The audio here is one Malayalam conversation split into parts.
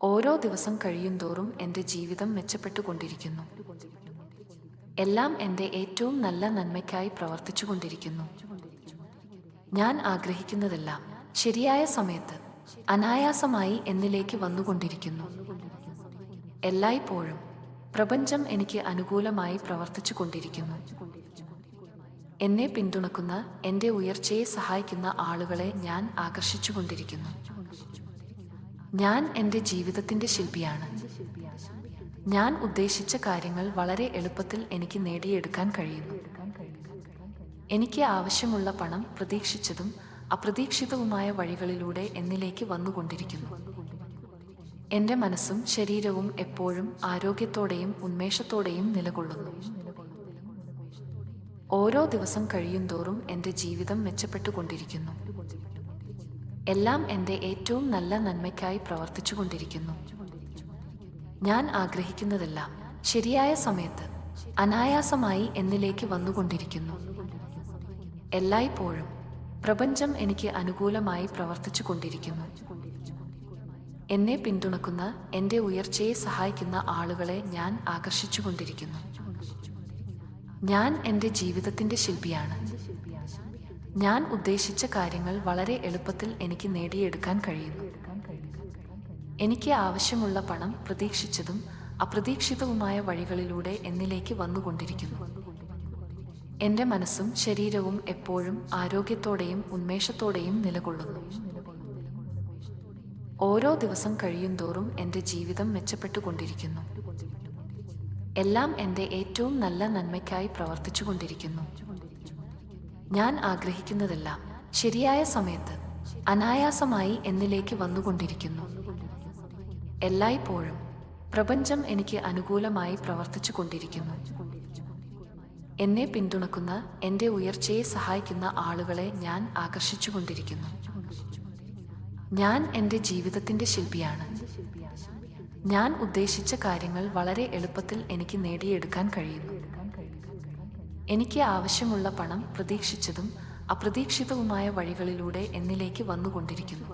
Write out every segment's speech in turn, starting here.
ഓരോ ദിവസം കഴിയുന്തോറും എൻ്റെ ജീവിതം മെച്ചപ്പെട്ടുകൊണ്ടിരിക്കുന്നു. എല്ലാം എൻ്റെ ഏറ്റവും നല്ല നന്മയ്ക്കായി പ്രവർത്തിച്ചുകൊണ്ടിരിക്കുന്നു. ഞാൻ ആഗ്രഹിക്കുന്നതെല്ലാം ശരിയായ സമയത്ത് അനായാസമായി എന്നിലേക്ക് വന്നുകൊണ്ടിരിക്കുന്നു. എല്ലായ്പ്പോഴും പ്രപഞ്ചം എനിക്ക് അനുകൂലമായി പ്രവർത്തിച്ചുകൊണ്ടിരിക്കുന്നു. എന്നെ പിന്തുണക്കുന്ന, എൻ്റെ ഉയർച്ചയെ സഹായിക്കുന്ന ആളുകളെ ഞാൻ ആകർഷിച്ചുകൊണ്ടിരിക്കുന്നു. ഞാൻ എൻ്റെ ജീവിതത്തിൻ്റെ ശില്പിയാണ്. ഞാൻ ഉദ്ദേശിച്ച കാര്യങ്ങൾ വളരെ എളുപ്പത്തിൽ എനിക്ക് നേടിയെടുക്കാൻ കഴിയുന്നു. എനിക്ക് ആവശ്യമുള്ള പണം പ്രതീക്ഷിച്ചതും അപ്രതീക്ഷിതവുമായ വഴികളിലൂടെ എന്നിലേക്ക് വന്നുകൊണ്ടിരിക്കുന്നു. എൻ്റെ മനസ്സും ശരീരവും എപ്പോഴും ആരോഗ്യത്തോടെയും ഉന്മേഷത്തോടെയും നിലകൊള്ളുന്നു. ഓരോ ദിവസം കഴിയുന്തോറും എൻ്റെ ജീവിതം മെച്ചപ്പെട്ടുകൊണ്ടിരിക്കുന്നു. എല്ലാം എൻ്റെ ഏറ്റവും നല്ല നന്മയ്ക്കായി പ്രവർത്തിച്ചുകൊണ്ടിരിക്കുന്നു. ഞാൻ ആഗ്രഹിക്കുന്നതെല്ലാം ശരിയായ സമയത്ത് അനായാസമായി എന്നിലേക്ക് വന്നുകൊണ്ടിരിക്കുന്നു. എല്ലായ്പ്പോഴും പ്രപഞ്ചം എനിക്ക് അനുകൂലമായി പ്രവർത്തിച്ചുകൊണ്ടിരിക്കുന്നു. എന്നെ പിന്തുണക്കുന്ന, എൻ്റെ ഉയർച്ചയെ സഹായിക്കുന്ന ആളുകളെ ഞാൻ ആകർഷിച്ചുകൊണ്ടിരിക്കുന്നു. ഞാൻ എൻ്റെ ജീവിതത്തിൻ്റെ ശില്പിയാണ്. ഞാൻ ഉദ്ദേശിച്ച കാര്യങ്ങൾ വളരെ എളുപ്പത്തിൽ എനിക്ക് നേടിയെടുക്കാൻ കഴിയുന്നു. എനിക്ക് ആവശ്യമുള്ള പണം പ്രതീക്ഷിച്ചതും അപ്രതീക്ഷിതവുമായ വഴികളിലൂടെ എന്നിലേക്ക് വന്നുകൊണ്ടിരിക്കുന്നു. എൻ്റെ മനസ്സും ശരീരവും എപ്പോഴും ആരോഗ്യത്തോടെയും ഉന്മേഷത്തോടെയും നിലകൊള്ളുന്നു. ഓരോ ദിവസം കഴിയുന്തോറും എൻ്റെ ജീവിതം മെച്ചപ്പെട്ടുകൊണ്ടിരിക്കുന്നു. എല്ലാം എൻ്റെ ഏറ്റവും നല്ല നന്മയ്ക്കായി പ്രവർത്തിച്ചുകൊണ്ടിരിക്കുന്നു. ഞാൻ ആഗ്രഹിക്കുന്നതെല്ലാം ശരിയായ സമയത്ത് അനായാസമായി എന്നിലേക്ക് വന്നുകൊണ്ടിരിക്കുന്നു. എല്ലായ്പ്പോഴും പ്രപഞ്ചം എനിക്ക് അനുകൂലമായി പ്രവർത്തിച്ചുകൊണ്ടിരിക്കുന്നു. എന്നെ പിന്തുണക്കുന്ന, എൻ്റെ ഉയർച്ചയെ സഹായിക്കുന്ന ആളുകളെ ഞാൻ ആകർഷിച്ചുകൊണ്ടിരിക്കുന്നു. ഞാൻ എൻ്റെ ജീവിതത്തിൻ്റെ ശില്പിയാണ്. ഞാൻ ഉദ്ദേശിച്ച കാര്യങ്ങൾ വളരെ എളുപ്പത്തിൽ എനിക്ക് നേടിയെടുക്കാൻ കഴിയുന്നു. എനിക്ക് ആവശ്യമുള്ള പണം പ്രതീക്ഷിച്ചതും അപ്രതീക്ഷിതവുമായ വഴികളിലൂടെ എന്നിലേക്ക് വന്നുകൊണ്ടിരിക്കുന്നു.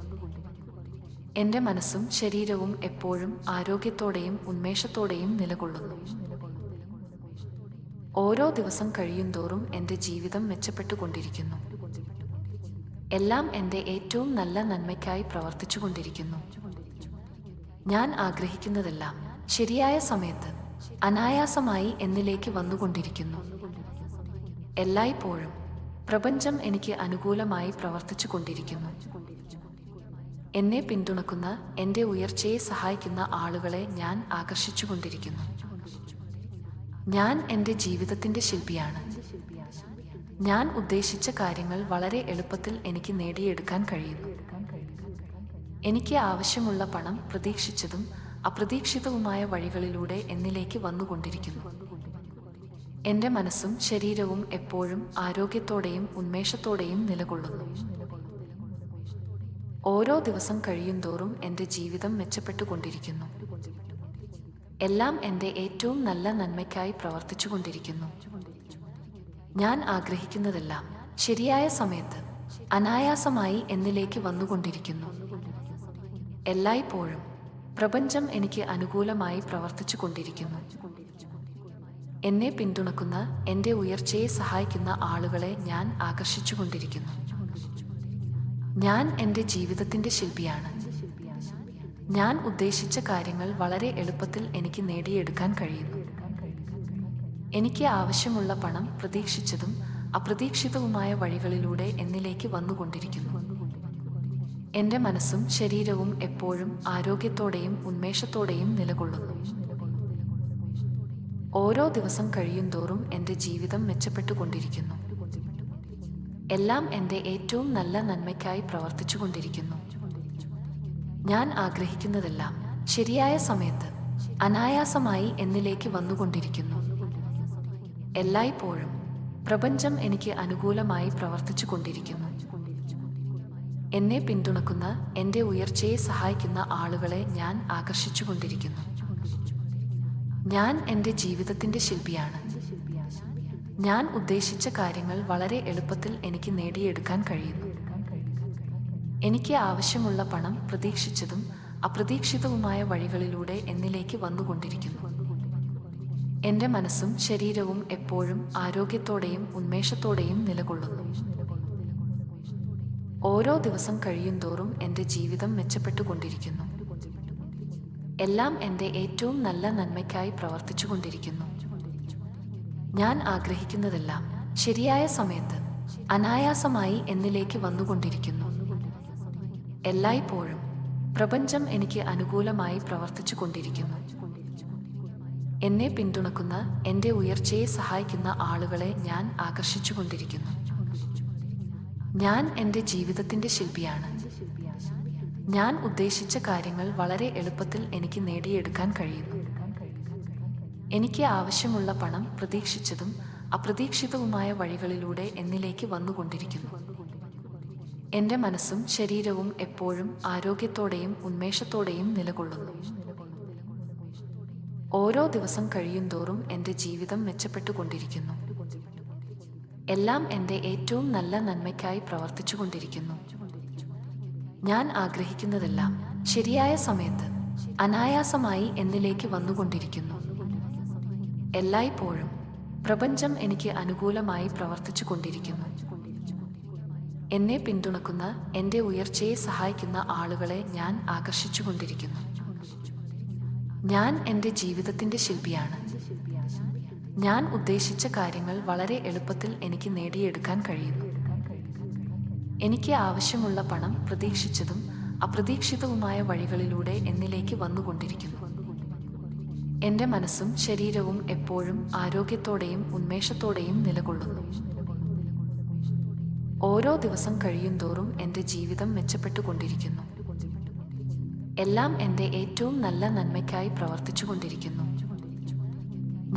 എൻ്റെ മനസ്സും ശരീരവും എപ്പോഴും ആരോഗ്യത്തോടെയും ഉന്മേഷത്തോടെയും നിലകൊള്ളുന്നു. ഓരോ ദിവസം കഴിയുന്തോറും എൻ്റെ ജീവിതം മെച്ചപ്പെട്ടുകൊണ്ടിരിക്കുന്നു. എല്ലാം എൻ്റെ ഏറ്റവും നല്ല നന്മയ്ക്കായി പ്രവർത്തിച്ചുകൊണ്ടിരിക്കുന്നു. ഞാൻ ആഗ്രഹിക്കുന്നതെല്ലാം ശരിയായ സമയത്ത് അനായാസമായി എന്നിലേക്ക് വന്നുകൊണ്ടിരിക്കുന്നു. എല്ലായ്പ്പോഴും പ്രപഞ്ചം എനിക്ക് അനുകൂലമായി പ്രവർത്തിച്ചുകൊണ്ടിരിക്കുന്നു. എന്നെ പിന്തുണക്കുന്ന, എൻ്റെ ഉയർച്ചയെ സഹായിക്കുന്ന ആളുകളെ ഞാൻ ആകർഷിച്ചുകൊണ്ടിരിക്കുന്നു. ഞാൻ എൻ്റെ ജീവിതത്തിൻ്റെ ശില്പിയാണ്. ഞാൻ ഉദ്ദേശിച്ച കാര്യങ്ങൾ വളരെ എളുപ്പത്തിൽ എനിക്ക് നേടിയെടുക്കാൻ കഴിയുന്നു. എനിക്ക് ആവശ്യമുള്ള പണം പ്രതീക്ഷിച്ചതും അപ്രതീക്ഷിതവുമായ വഴികളിലൂടെ എന്നിലേക്ക് വന്നുകൊണ്ടിരിക്കുന്നു. എൻ്റെ മനസ്സും ശരീരവും എപ്പോഴും ആരോഗ്യത്തോടെയും ഉന്മേഷത്തോടെയും നിലകൊള്ളുന്നു. ഓരോ ദിവസം കഴിയുന്തോറും എൻ്റെ ജീവിതം മെച്ചപ്പെട്ടുകൊണ്ടിരിക്കുന്നു. എല്ലാം എൻ്റെ ഏറ്റവും നല്ല നന്മയ്ക്കായി പ്രവർത്തിച്ചുകൊണ്ടിരിക്കുന്നു. ഞാൻ ആഗ്രഹിക്കുന്നതെല്ലാം ശരിയായ സമയത്ത് അനായാസമായി എന്നിലേക്ക് വന്നുകൊണ്ടിരിക്കുന്നു. എല്ലായ്പ്പോഴും പ്രപഞ്ചം എനിക്ക് അനുകൂലമായി പ്രവർത്തിച്ചുകൊണ്ടിരിക്കുന്നു. എന്നെ പിന്തുണക്കുന്ന, എൻ്റെ ഉയർച്ചയെ സഹായിക്കുന്ന ആളുകളെ ഞാൻ ആകർഷിച്ചുകൊണ്ടിരിക്കുന്നു. ഞാൻ എൻ്റെ ജീവിതത്തിൻ്റെ ശില്പിയാണ്. ഞാൻ ഉദ്ദേശിച്ച കാര്യങ്ങൾ വളരെ എളുപ്പത്തിൽ എനിക്ക് നേടിയെടുക്കാൻ കഴിയുന്നു. എനിക്ക് ആവശ്യമുള്ള പണം പ്രതീക്ഷിച്ചതും അപ്രതീക്ഷിതവുമായ വഴികളിലൂടെ എന്നിലേക്ക് വന്നുകൊണ്ടിരിക്കുന്നു. എൻ്റെ മനസ്സും ശരീരവും എപ്പോഴും ആരോഗ്യത്തോടെയും ഉന്മേഷത്തോടെയും നിലകൊള്ളുന്നു. ഓരോ ദിവസം കഴിയുന്തോറും എൻ്റെ ജീവിതം മെച്ചപ്പെട്ടുകൊണ്ടിരിക്കുന്നു. എല്ലാം എൻ്റെ ഏറ്റവും നല്ല നന്മയ്ക്കായി പ്രവർത്തിച്ചുകൊണ്ടിരിക്കുന്നു. ഞാൻ ആഗ്രഹിക്കുന്നതെല്ലാം ശരിയായ സമയത്ത് അനായാസമായി എന്നിലേക്ക് വന്നുകൊണ്ടിരിക്കുന്നു. എല്ലായ്പ്പോഴും പ്രപഞ്ചം എനിക്ക് അനുകൂലമായി പ്രവർത്തിച്ചുകൊണ്ടിരിക്കുന്നു. എന്നെ പിന്തുണക്കുന്ന, എൻ്റെ ഉയർച്ചയെ സഹായിക്കുന്ന ആളുകളെ ഞാൻ ആകർഷിച്ചുകൊണ്ടിരിക്കുന്നു. ഞാൻ എൻ്റെ ജീവിതത്തിൻ്റെ ശില്പിയാണ്. ഞാൻ ഉദ്ദേശിച്ച കാര്യങ്ങൾ വളരെ എളുപ്പത്തിൽ എനിക്ക് നേടിയെടുക്കാൻ കഴിയുന്നു. എനിക്ക് ആവശ്യമുള്ള പണം പ്രതീക്ഷിച്ചതും അപ്രതീക്ഷിതവുമായ വഴികളിലൂടെ എന്നിലേക്ക് വന്നുകൊണ്ടിരിക്കുന്നു. എൻ്റെ മനസ്സും ശരീരവും എപ്പോഴും ആരോഗ്യത്തോടെയും ഉന്മേഷത്തോടെയും നിലകൊള്ളുന്നു. ഓരോ ദിവസം കഴിയുന്തോറും എൻ്റെ ജീവിതം മെച്ചപ്പെട്ടുകൊണ്ടിരിക്കുന്നു. എല്ലാം എൻ്റെ ഏറ്റവും നല്ല നന്മയ്ക്കായി പ്രവർത്തിച്ചുകൊണ്ടിരിക്കുന്നു. ഞാൻ ആഗ്രഹിക്കുന്നതെല്ലാം ശരിയായ സമയത്ത് അനായാസമായി എന്നിലേക്ക് വന്നുകൊണ്ടിരിക്കുന്നു. എല്ലായ്പ്പോഴും പ്രപഞ്ചം എനിക്ക് അനുകൂലമായി പ്രവർത്തിച്ചു കൊണ്ടിരിക്കുന്നു. എന്നെ പിന്തുണക്കുന്ന, എൻ്റെ ഉയർച്ചയെ സഹായിക്കുന്ന ആളുകളെ ഞാൻ ആകർഷിച്ചുകൊണ്ടിരിക്കുന്നു. ഞാൻ എൻ്റെ ജീവിതത്തിൻ്റെ ശില്പിയാണ്. ഞാൻ ഉദ്ദേശിച്ച കാര്യങ്ങൾ വളരെ എളുപ്പത്തിൽ എനിക്ക് നേടിയെടുക്കാൻ കഴിയുന്നു. എനിക്ക് ആവശ്യമുള്ള പണം പ്രതീക്ഷിച്ചതും അപ്രതീക്ഷിതവുമായ വഴികളിലൂടെ എന്നിലേക്ക് വന്നുകൊണ്ടിരിക്കുന്നു. എൻ്റെ മനസ്സും ശരീരവും എപ്പോഴും ആരോഗ്യത്തോടെയും ഉന്മേഷത്തോടെയും നിലകൊള്ളുന്നു. ഓരോ ദിവസം കഴിയുന്തോറും എൻ്റെ ജീവിതം മെച്ചപ്പെട്ടുകൊണ്ടിരിക്കുന്നു. എല്ലാം എൻ്റെ ഏറ്റവും നല്ല നന്മയ്ക്കായി പ്രവർത്തിച്ചുകൊണ്ടിരിക്കുന്നു. ഞാൻ ആഗ്രഹിക്കുന്നതെല്ലാം ശരിയായ സമയത്ത് അനായാസമായി എന്നിലേക്ക് വന്നുകൊണ്ടിരിക്കുന്നു. എല്ലായ്പ്പോഴും പ്രപഞ്ചം എനിക്ക് അനുകൂലമായി പ്രവർത്തിച്ചു കൊണ്ടിരിക്കുന്നു. എന്നെ പിന്തുണക്കുന്ന, എൻ്റെ ഉയർച്ചയെ സഹായിക്കുന്ന ആളുകളെ ഞാൻ ആകർഷിച്ചുകൊണ്ടിരിക്കുന്നു. ഞാൻ എൻ്റെ ജീവിതത്തിൻ്റെ ശില്പിയാണ്. ഞാൻ ഉദ്ദേശിച്ച കാര്യങ്ങൾ വളരെ എളുപ്പത്തിൽ എനിക്ക് നേടിയെടുക്കാൻ കഴിയുന്നു. എനിക്ക് ആവശ്യമുള്ള പണം പ്രതീക്ഷിച്ചതും അപ്രതീക്ഷിതവുമായ വഴികളിലൂടെ എന്നിലേക്ക് വന്നുകൊണ്ടിരിക്കുന്നു. എൻ്റെ മനസ്സും ശരീരവും എപ്പോഴും ആരോഗ്യത്തോടെയും ഉന്മേഷത്തോടെയും നിലകൊള്ളുന്നു. ഓരോ ദിവസം കഴിയുന്തോറും എൻ്റെ ജീവിതം മെച്ചപ്പെട്ടുകൊണ്ടിരിക്കുന്നു. എല്ലാം എൻ്റെ ഏറ്റവും നല്ല നന്മയ്ക്കായി പ്രവർത്തിച്ചുകൊണ്ടിരിക്കുന്നു.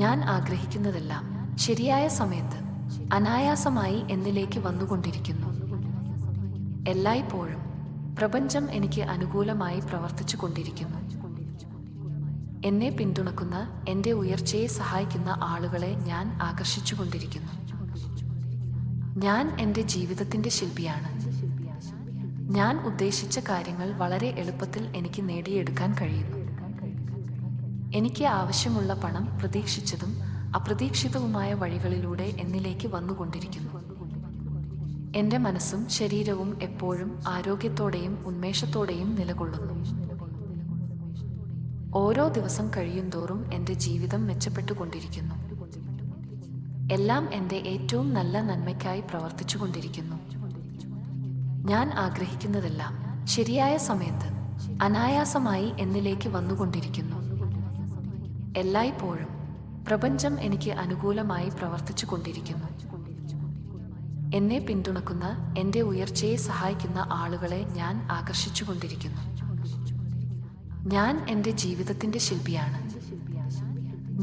ഞാൻ ആഗ്രഹിക്കുന്നതെല്ലാം ശരിയായ സമയത്ത് അനായാസമായി എന്നിലേക്ക് വന്നുകൊണ്ടിരിക്കുന്നു. എല്ലായ്പ്പോഴും പ്രപഞ്ചം എനിക്ക് അനുകൂലമായി പ്രവർത്തിച്ചു കൊണ്ടിരിക്കുന്നു. എന്നെ പിന്തുണക്കുന്ന, എൻ്റെ ഉയർച്ചയെ സഹായിക്കുന്ന ആളുകളെ ഞാൻ ആകർഷിച്ചുകൊണ്ടിരിക്കുന്നു. ഞാൻ എൻ്റെ ജീവിതത്തിൻ്റെ ശില്പിയാണ്. ഞാൻ ഉദ്ദേശിച്ച കാര്യങ്ങൾ വളരെ എളുപ്പത്തിൽ എനിക്ക് നേടിയെടുക്കാൻ കഴിയുന്നു. എനിക്ക് ആവശ്യമുള്ള പണം പ്രതീക്ഷിച്ചതും അപ്രതീക്ഷിതവുമായ വഴികളിലൂടെ എന്നിലേക്ക് വന്നുകൊണ്ടിരിക്കുന്നു. എൻ്റെ മനസ്സും ശരീരവും എപ്പോഴും ആരോഗ്യത്തോടെയും ഉന്മേഷത്തോടെയും നിലകൊള്ളുന്നു. ഓരോ ദിവസം കഴിയുന്തോറും എൻ്റെ ജീവിതം മെച്ചപ്പെട്ടുകൊണ്ടിരിക്കുന്നു. എല്ലാം എൻ്റെ ഏറ്റവും നല്ല നന്മയ്ക്കായി പ്രവർത്തിച്ചുകൊണ്ടിരിക്കുന്നു. ഞാൻ ആഗ്രഹിക്കുന്നതെല്ലാം ശരിയായ സമയത്ത് അനായാസമായി എന്നിലേക്ക് വന്നുകൊണ്ടിരിക്കുന്നു. എല്ലായ്പ്പോഴും പ്രപഞ്ചം എനിക്ക് അനുകൂലമായി പ്രവർത്തിച്ചു കൊണ്ടിരിക്കുന്നു. എന്നെ പിന്തുണക്കുന്ന, എൻ്റെ ഉയർച്ചയെ സഹായിക്കുന്ന ആളുകളെ ഞാൻ ആകർഷിച്ചുകൊണ്ടിരിക്കുന്നു. ഞാൻ എൻ്റെ ജീവിതത്തിൻ്റെ ശില്പിയാണ്.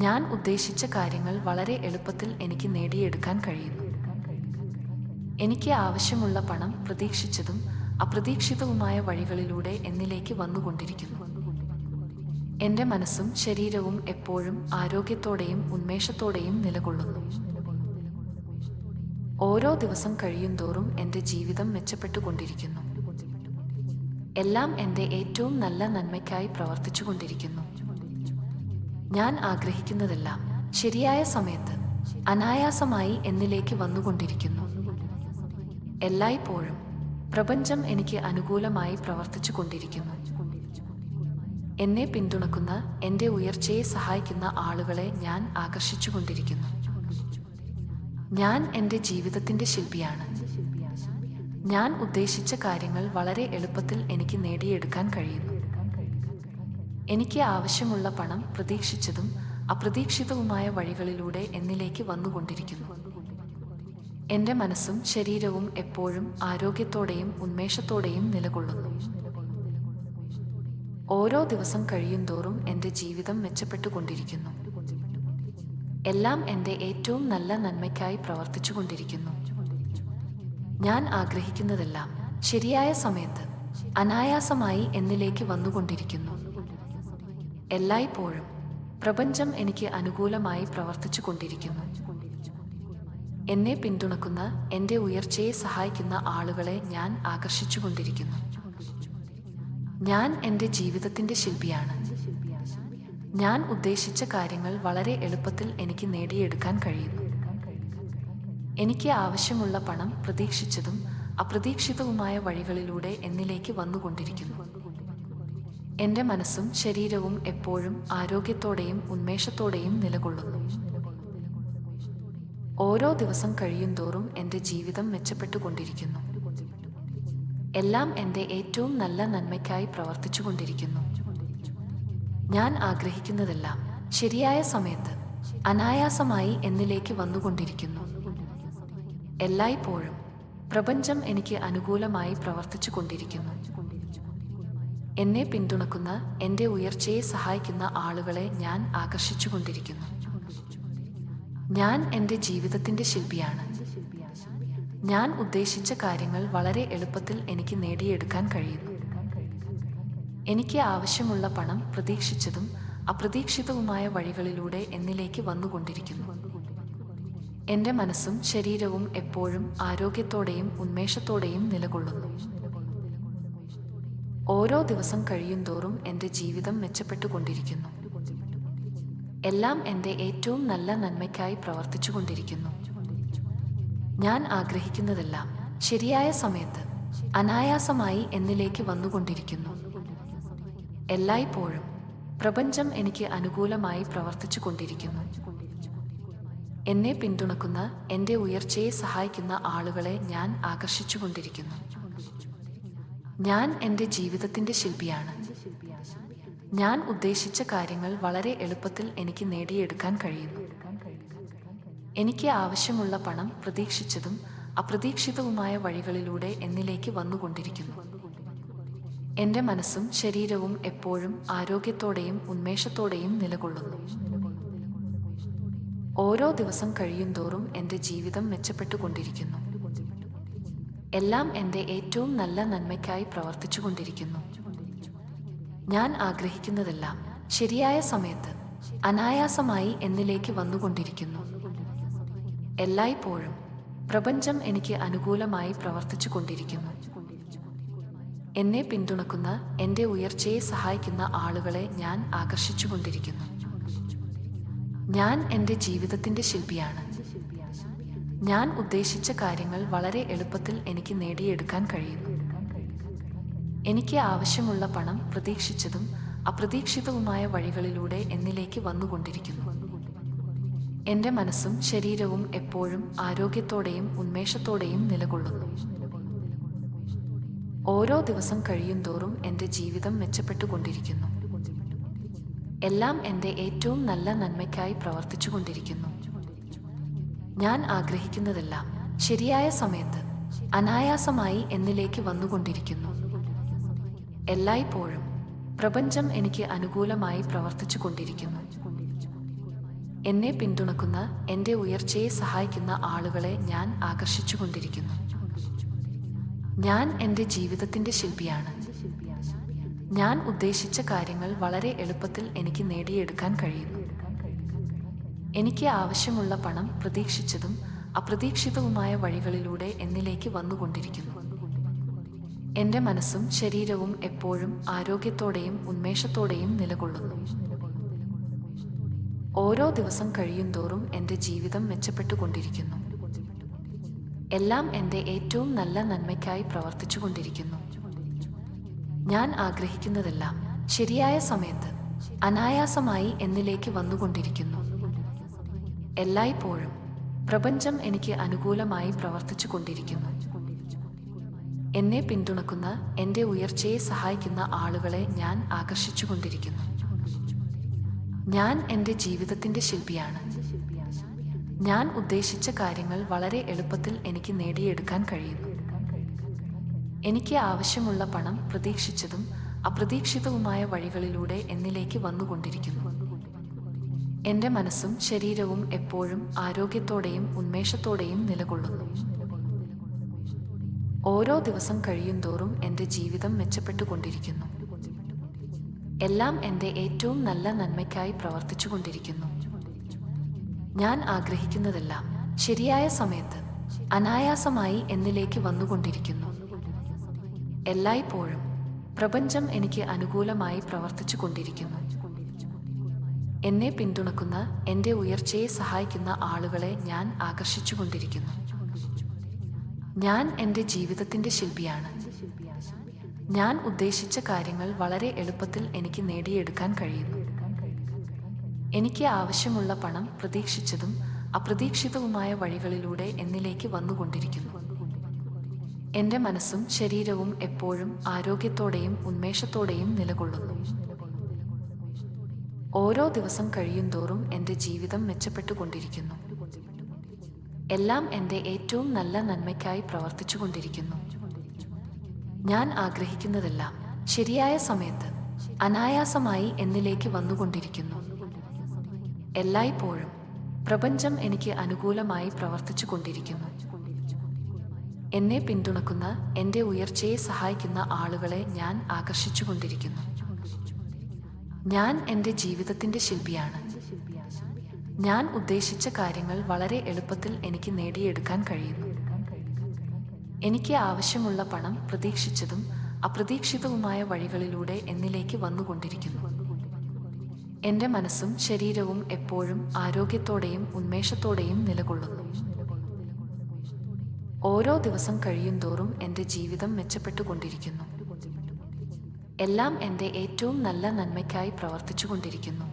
ഞാൻ ഉദ്ദേശിച്ച കാര്യങ്ങൾ വളരെ എളുപ്പത്തിൽ എനിക്ക് നേടിയെടുക്കാൻ കഴിയുന്നു. എനിക്ക് ആവശ്യമുള്ള പണം പ്രതീക്ഷിച്ചതും അപ്രതീക്ഷിതവുമായ വഴികളിലൂടെ എന്നിലേക്ക് വന്നുകൊണ്ടിരിക്കുന്നു. എൻ്റെ മനസ്സും ശരീരവും എപ്പോഴും ആരോഗ്യത്തോടെയും ഉന്മേഷത്തോടെയും നിലകൊള്ളുന്നു. ഓരോ ദിവസം കഴിയുന്തോറും എൻ്റെ ജീവിതം മെച്ചപ്പെട്ടുകൊണ്ടിരിക്കുന്നു. എല്ലാം എൻ്റെ ഏറ്റവും നല്ല നന്മയ്ക്കായി പ്രവർത്തിച്ചുകൊണ്ടിരിക്കുന്നു. ഞാൻ ആഗ്രഹിക്കുന്നതെല്ലാം ശരിയായ സമയത്ത് അനായാസമായി എന്നിലേക്ക് വന്നുകൊണ്ടിരിക്കുന്നു. എല്ലായ്പ്പോഴും പ്രപഞ്ചം എനിക്ക് അനുകൂലമായി പ്രവർത്തിച്ചു കൊണ്ടിരിക്കുന്നു. എന്നെ പിന്തുണക്കുന്ന, എൻ്റെ ഉയർച്ചയെ സഹായിക്കുന്ന ആളുകളെ ഞാൻ ആകർഷിച്ചുകൊണ്ടിരിക്കുന്നു. ഞാൻ എൻ്റെ ജീവിതത്തിൻ്റെ ശില്പിയാണ്. ഞാൻ ഉദ്ദേശിച്ച കാര്യങ്ങൾ വളരെ എളുപ്പത്തിൽ എനിക്ക് നേടിയെടുക്കാൻ കഴിയുന്നു. എനിക്ക് ആവശ്യമുള്ള പണം പ്രതീക്ഷിച്ചതും അപ്രതീക്ഷിതവുമായ വഴികളിലൂടെ എന്നിലേക്ക് വന്നുകൊണ്ടിരിക്കുന്നു. എൻ്റെ മനസ്സും ശരീരവും എപ്പോഴും ആരോഗ്യത്തോടെയും ഉന്മേഷത്തോടെയും നിലകൊള്ളുന്നു. ഓരോ ദിവസം കഴിയുന്തോറും എൻ്റെ ജീവിതം മെച്ചപ്പെട്ടുകൊണ്ടിരിക്കുന്നു. എല്ലാം എൻ്റെ ഏറ്റവും നല്ല നന്മയ്ക്കായി പ്രവർത്തിച്ചുകൊണ്ടിരിക്കുന്നു. ഞാൻ ആഗ്രഹിക്കുന്നതെല്ലാം ശരിയായ സമയത്ത് അനായാസമായി എന്നിലേക്ക് വന്നുകൊണ്ടിരിക്കുന്നു. എല്ലായ്പ്പോഴും പ്രപഞ്ചം എനിക്ക് അനുകൂലമായി പ്രവർത്തിച്ചു കൊണ്ടിരിക്കുന്നു. എന്നെ പിന്തുണക്കുന്ന, എൻ്റെ ഉയർച്ചയെ സഹായിക്കുന്ന ആളുകളെ ഞാൻ ആകർഷിച്ചുകൊണ്ടിരിക്കുന്നു. ഞാൻ എൻ്റെ ജീവിതത്തിൻ്റെ ശില്പിയാണ്. ഞാൻ ഉദ്ദേശിച്ച കാര്യങ്ങൾ വളരെ എളുപ്പത്തിൽ എനിക്ക് നേടിയെടുക്കാൻ കഴിയുന്നു. എനിക്ക് ആവശ്യമുള്ള പണം പ്രതീക്ഷിച്ചതും അപ്രതീക്ഷിതവുമായ വഴികളിലൂടെ എന്നിലേക്ക് വന്നുകൊണ്ടിരിക്കുന്നു. എൻ്റെ മനസ്സും ശരീരവും എപ്പോഴും ആരോഗ്യത്തോടെയും ഉന്മേഷത്തോടെയും നിലകൊള്ളുന്നു. ഓരോ ദിവസം കഴിയുന്തോറും എൻ്റെ ജീവിതം മെച്ചപ്പെട്ടുകൊണ്ടിരിക്കുന്നു. എല്ലാം എൻ്റെ ഏറ്റവും നല്ല നന്മയ്ക്കായി പ്രവർത്തിച്ചുകൊണ്ടിരിക്കുന്നു. ഞാൻ ആഗ്രഹിക്കുന്നതെല്ലാം ശരിയായ സമയത്ത് അനായാസമായി എന്നിലേക്ക് വന്നുകൊണ്ടിരിക്കുന്നു. എല്ലായ്പ്പോഴും പ്രപഞ്ചം എനിക്ക് അനുകൂലമായി പ്രവർത്തിച്ചുകൊണ്ടിരിക്കുന്നു. എന്നെ പിന്തുണക്കുന്ന, എൻ്റെ ഉയർച്ചയെ സഹായിക്കുന്ന ആളുകളെ ഞാൻ ആകർഷിച്ചുകൊണ്ടിരിക്കുന്നു. ഞാൻ എൻ്റെ ജീവിതത്തിൻ്റെ ശില്പിയാണ്. ഞാൻ ഉദ്ദേശിച്ച കാര്യങ്ങൾ വളരെ എളുപ്പത്തിൽ എനിക്ക് നേടിയെടുക്കാൻ കഴിയുന്നു. എനിക്ക് ആവശ്യമുള്ള പണം പ്രതീക്ഷിച്ചതും അപ്രതീക്ഷിതവുമായ വഴികളിലൂടെ എന്നിലേക്ക് വന്നുകൊണ്ടിരിക്കുന്നു. എൻ്റെ മനസ്സും ശരീരവും എപ്പോഴും ആരോഗ്യത്തോടെയും ഉന്മേഷത്തോടെയും നിലകൊള്ളുന്നു. ഓരോ ദിവസം കഴിയുന്തോറും എൻ്റെ ജീവിതം മെച്ചപ്പെട്ടുകൊണ്ടിരിക്കുന്നു. എല്ലാം എൻ്റെ ഏറ്റവും നല്ല നന്മയ്ക്കായി പ്രവർത്തിച്ചുകൊണ്ടിരിക്കുന്നു. ഞാൻ ആഗ്രഹിക്കുന്നതെല്ലാം ശരിയായ സമയത്ത് അനായാസമായി എന്നിലേക്ക് വന്നുകൊണ്ടിരിക്കുന്നു. എല്ലായ്പ്പോഴും പ്രപഞ്ചം എനിക്ക് അനുകൂലമായി പ്രവർത്തിച്ചുകൊണ്ടിരിക്കുന്നു. എന്നെ പിന്തുണക്കുന്ന, എൻ്റെ ഉയർച്ചയെ സഹായിക്കുന്ന ആളുകളെ ഞാൻ ആകർഷിച്ചുകൊണ്ടിരിക്കുന്നു. ഞാൻ എൻ്റെ ജീവിതത്തിൻ്റെ ശില്പിയാണ്. ഞാൻ ഉദ്ദേശിച്ച കാര്യങ്ങൾ വളരെ എളുപ്പത്തിൽ എനിക്ക് നേടിയെടുക്കാൻ കഴിയുന്നു. എനിക്ക് ആവശ്യമുള്ള പണം പ്രതീക്ഷിച്ചതും അപ്രതീക്ഷിതവുമായ വഴികളിലൂടെ എന്നിലേക്ക് വന്നുകൊണ്ടിരിക്കുന്നു. എൻ്റെ മനസ്സും ശരീരവും എപ്പോഴും ആരോഗ്യത്തോടെയും ഉന്മേഷത്തോടെയും നിലകൊള്ളുന്നു. ഓരോ ദിവസം കഴിയുന്തോറും എൻ്റെ ജീവിതം മെച്ചപ്പെട്ടുകൊണ്ടിരിക്കുന്നു. എല്ലാം എൻ്റെ ഏറ്റവും നല്ല നന്മയ്ക്കായി പ്രവർത്തിച്ചുകൊണ്ടിരിക്കുന്നു. ഞാൻ ആഗ്രഹിക്കുന്നതെല്ലാം ശരിയായ സമയത്ത് അനായാസമായി എന്നിലേക്ക് വന്നുകൊണ്ടിരിക്കുന്നു. എല്ലായ്പ്പോഴും പ്രപഞ്ചം എനിക്ക് അനുകൂലമായി പ്രവർത്തിച്ചുകൊണ്ടിരിക്കുന്നു. എന്നെ പിന്തുണക്കുന്ന, എൻ്റെ ഉയർച്ചയെ സഹായിക്കുന്ന ആളുകളെ ഞാൻ ആകർഷിച്ചുകൊണ്ടിരിക്കുന്നു. ഞാൻ എൻ്റെ ജീവിതത്തിൻ്റെ ശില്പിയാണ്. ഞാൻ ഉദ്ദേശിച്ച കാര്യങ്ങൾ വളരെ എളുപ്പത്തിൽ എനിക്ക് നേടിയെടുക്കാൻ കഴിയുന്നു. എനിക്ക് ആവശ്യമുള്ള പണം പ്രതീക്ഷിച്ചതും അപ്രതീക്ഷിതവുമായ വഴികളിലൂടെ എന്നിലേക്ക് വന്നുകൊണ്ടിരിക്കുന്നു. എൻ്റെ മനസ്സും ശരീരവും എപ്പോഴും ആരോഗ്യത്തോടെയും ഉന്മേഷത്തോടെയും നിലകൊള്ളുന്നു. ഓരോ ദിവസം കഴിയുന്തോറും എൻ്റെ ജീവിതം മെച്ചപ്പെട്ടുകൊണ്ടിരിക്കുന്നു. എല്ലാം എൻ്റെ ഏറ്റവും നല്ല നന്മയ്ക്കായി പ്രവർത്തിച്ചുകൊണ്ടിരിക്കുന്നു. ഞാൻ ആഗ്രഹിക്കുന്നതെല്ലാം ശരിയായ സമയത്ത് അനായാസമായി എന്നിലേക്ക് വന്നുകൊണ്ടിരിക്കുന്നു. എല്ലായ്പ്പോഴും പ്രപഞ്ചം എനിക്ക് അനുകൂലമായി പ്രവർത്തിച്ചുകൊണ്ടിരിക്കുന്നു. എന്നെ പിന്തുണക്കുന്ന, എൻ്റെ ഉയർച്ചയെ സഹായിക്കുന്ന ആളുകളെ ഞാൻ ആകർഷിച്ചുകൊണ്ടിരിക്കുന്നു. ഞാൻ എൻ്റെ ജീവിതത്തിൻ്റെ ശില്പിയാണ്. ഞാൻ ഉദ്ദേശിച്ച കാര്യങ്ങൾ വളരെ എളുപ്പത്തിൽ എനിക്ക് നേടിയെടുക്കാൻ കഴിയുന്നു. എനിക്ക് ആവശ്യമുള്ള പണം പ്രതീക്ഷിച്ചതും അപ്രതീക്ഷിതവുമായ വഴികളിലൂടെ എന്നിലേക്ക് വന്നുകൊണ്ടിരിക്കുന്നു. എൻ്റെ മനസ്സും ശരീരവും എപ്പോഴും ആരോഗ്യത്തോടെയും ഉന്മേഷത്തോടെയും നിലകൊള്ളുന്നു. ഓരോ ദിവസം കഴിയുന്തോറും എൻ്റെ ജീവിതം മെച്ചപ്പെട്ടുകൊണ്ടിരിക്കുന്നു. എല്ലാം എൻ്റെ ഏറ്റവും നല്ല നന്മയ്ക്കായി പ്രവർത്തിച്ചുകൊണ്ടിരിക്കുന്നു. ഞാൻ ആഗ്രഹിക്കുന്നതെല്ലാം ശരിയായ സമയത്ത് അനായാസമായി എന്നിലേക്ക് വന്നുകൊണ്ടിരിക്കുന്നു. എല്ലായ്പ്പോഴും പ്രപഞ്ചം എനിക്ക് അനുകൂലമായി പ്രവർത്തിച്ചുകൊണ്ടിരിക്കുന്നു. എന്നെ പിന്തുണക്കുന്ന, എൻ്റെ ഉയർച്ചയെ സഹായിക്കുന്ന ആളുകളെ ഞാൻ ആകർഷിച്ചുകൊണ്ടിരിക്കുന്നു. ഞാൻ എൻ്റെ ജീവിതത്തിൻ്റെ ശില്പിയാണ്. ഞാൻ ഉദ്ദേശിച്ച കാര്യങ്ങൾ വളരെ എളുപ്പത്തിൽ എനിക്ക് നേടിയെടുക്കാൻ കഴിയുന്നു. എനിക്ക് ആവശ്യമുള്ള പണം പ്രതീക്ഷിച്ചതും അപ്രതീക്ഷിതവുമായ വഴികളിലൂടെ എന്നിലേക്ക് വന്നുകൊണ്ടിരിക്കുന്നു. എൻ്റെ മനസ്സും ശരീരവും എപ്പോഴും ആരോഗ്യത്തോടെയും ഉന്മേഷത്തോടെയും നിലകൊള്ളുന്നു. ഓരോ ദിവസം കഴിയുന്തോറും എൻ്റെ ജീവിതം മെച്ചപ്പെട്ടുകൊണ്ടിരിക്കുന്നു. എല്ലാം എൻ്റെ ഏറ്റവും നല്ല നന്മയ്ക്കായി പ്രവർത്തിച്ചുകൊണ്ടിരിക്കുന്നു. ഞാൻ ആഗ്രഹിക്കുന്നതെല്ലാം ശരിയായ സമയത്ത് അനായാസമായി എന്നിലേക്ക് വന്നുകൊണ്ടിരിക്കുന്നു. എല്ലായ്പ്പോഴും പ്രപഞ്ചം എനിക്ക് അനുകൂലമായി പ്രവർത്തിച്ചു കൊണ്ടിരിക്കുന്നു. എന്നെ പിന്തുണക്കുന്ന, എൻ്റെ ഉയർച്ചയെ സഹായിക്കുന്ന ആളുകളെ ഞാൻ ആകർഷിച്ചുകൊണ്ടിരിക്കുന്നു. ഞാൻ എൻ്റെ ജീവിതത്തിൻ്റെ ശില്പിയാണ്. ഞാൻ ഉദ്ദേശിച്ച കാര്യങ്ങൾ വളരെ എളുപ്പത്തിൽ എനിക്ക് നേടിയെടുക്കാൻ കഴിയുന്നു. എനിക്ക് ആവശ്യമുള്ള പണം പ്രതീക്ഷിച്ചതും അപ്രതീക്ഷിതവുമായ വഴികളിലൂടെ എന്നിലേക്ക് വന്നുകൊണ്ടിരിക്കുന്നു. എൻ്റെ മനസ്സും ശരീരവും എപ്പോഴും ആരോഗ്യത്തോടെയും ഉന്മേഷത്തോടെയും നിലകൊള്ളുന്നു. ഓരോ ദിവസം കഴിയുന്തോറും എൻ്റെ ജീവിതം മെച്ചപ്പെട്ടുകൊണ്ടിരിക്കുന്നു. എല്ലാം എൻ്റെ ഏറ്റവും നല്ല നന്മയ്ക്കായി പ്രവർത്തിച്ചുകൊണ്ടിരിക്കുന്നു. ഞാൻ ആഗ്രഹിക്കുന്നതെല്ലാം ശരിയായ സമയത്ത് അനായാസമായി എന്നിലേക്ക് വന്നുകൊണ്ടിരിക്കുന്നു. എല്ലായ്പ്പോഴും പ്രപഞ്ചം എനിക്ക് അനുകൂലമായി പ്രവർത്തിച്ചു കൊണ്ടിരിക്കുന്നു. എന്നെ പിന്തുണക്കുന്ന, എൻ്റെ ഉയർച്ചയെ സഹായിക്കുന്ന ആളുകളെ ഞാൻ ആകർഷിച്ചുകൊണ്ടിരിക്കുന്നു. ഞാൻ എൻ്റെ ജീവിതത്തിൻ്റെ ശില്പിയാണ്. ഞാൻ ഉദ്ദേശിച്ച കാര്യങ്ങൾ വളരെ എളുപ്പത്തിൽ എനിക്ക് നേടിയെടുക്കാൻ കഴിയുന്നു. എനിക്ക് ആവശ്യമുള്ള പണം പ്രതീക്ഷിച്ചതും അപ്രതീക്ഷിതവുമായ വഴികളിലൂടെ എന്നിലേക്ക് വന്നുകൊണ്ടിരിക്കുന്നു. എൻ്റെ മനസ്സും ശരീരവും എപ്പോഴും ആരോഗ്യത്തോടെയും ഉന്മേഷത്തോടെയും നിലകൊള്ളുന്നു. ഓരോ ദിവസം കഴിയുന്തോറും എൻ്റെ ജീവിതം മെച്ചപ്പെട്ടുകൊണ്ടിരിക്കുന്നു. എല്ലാം എൻ്റെ ഏറ്റവും നല്ല നന്മയ്ക്കായി പ്രവർത്തിച്ചുകൊണ്ടിരിക്കുന്നു.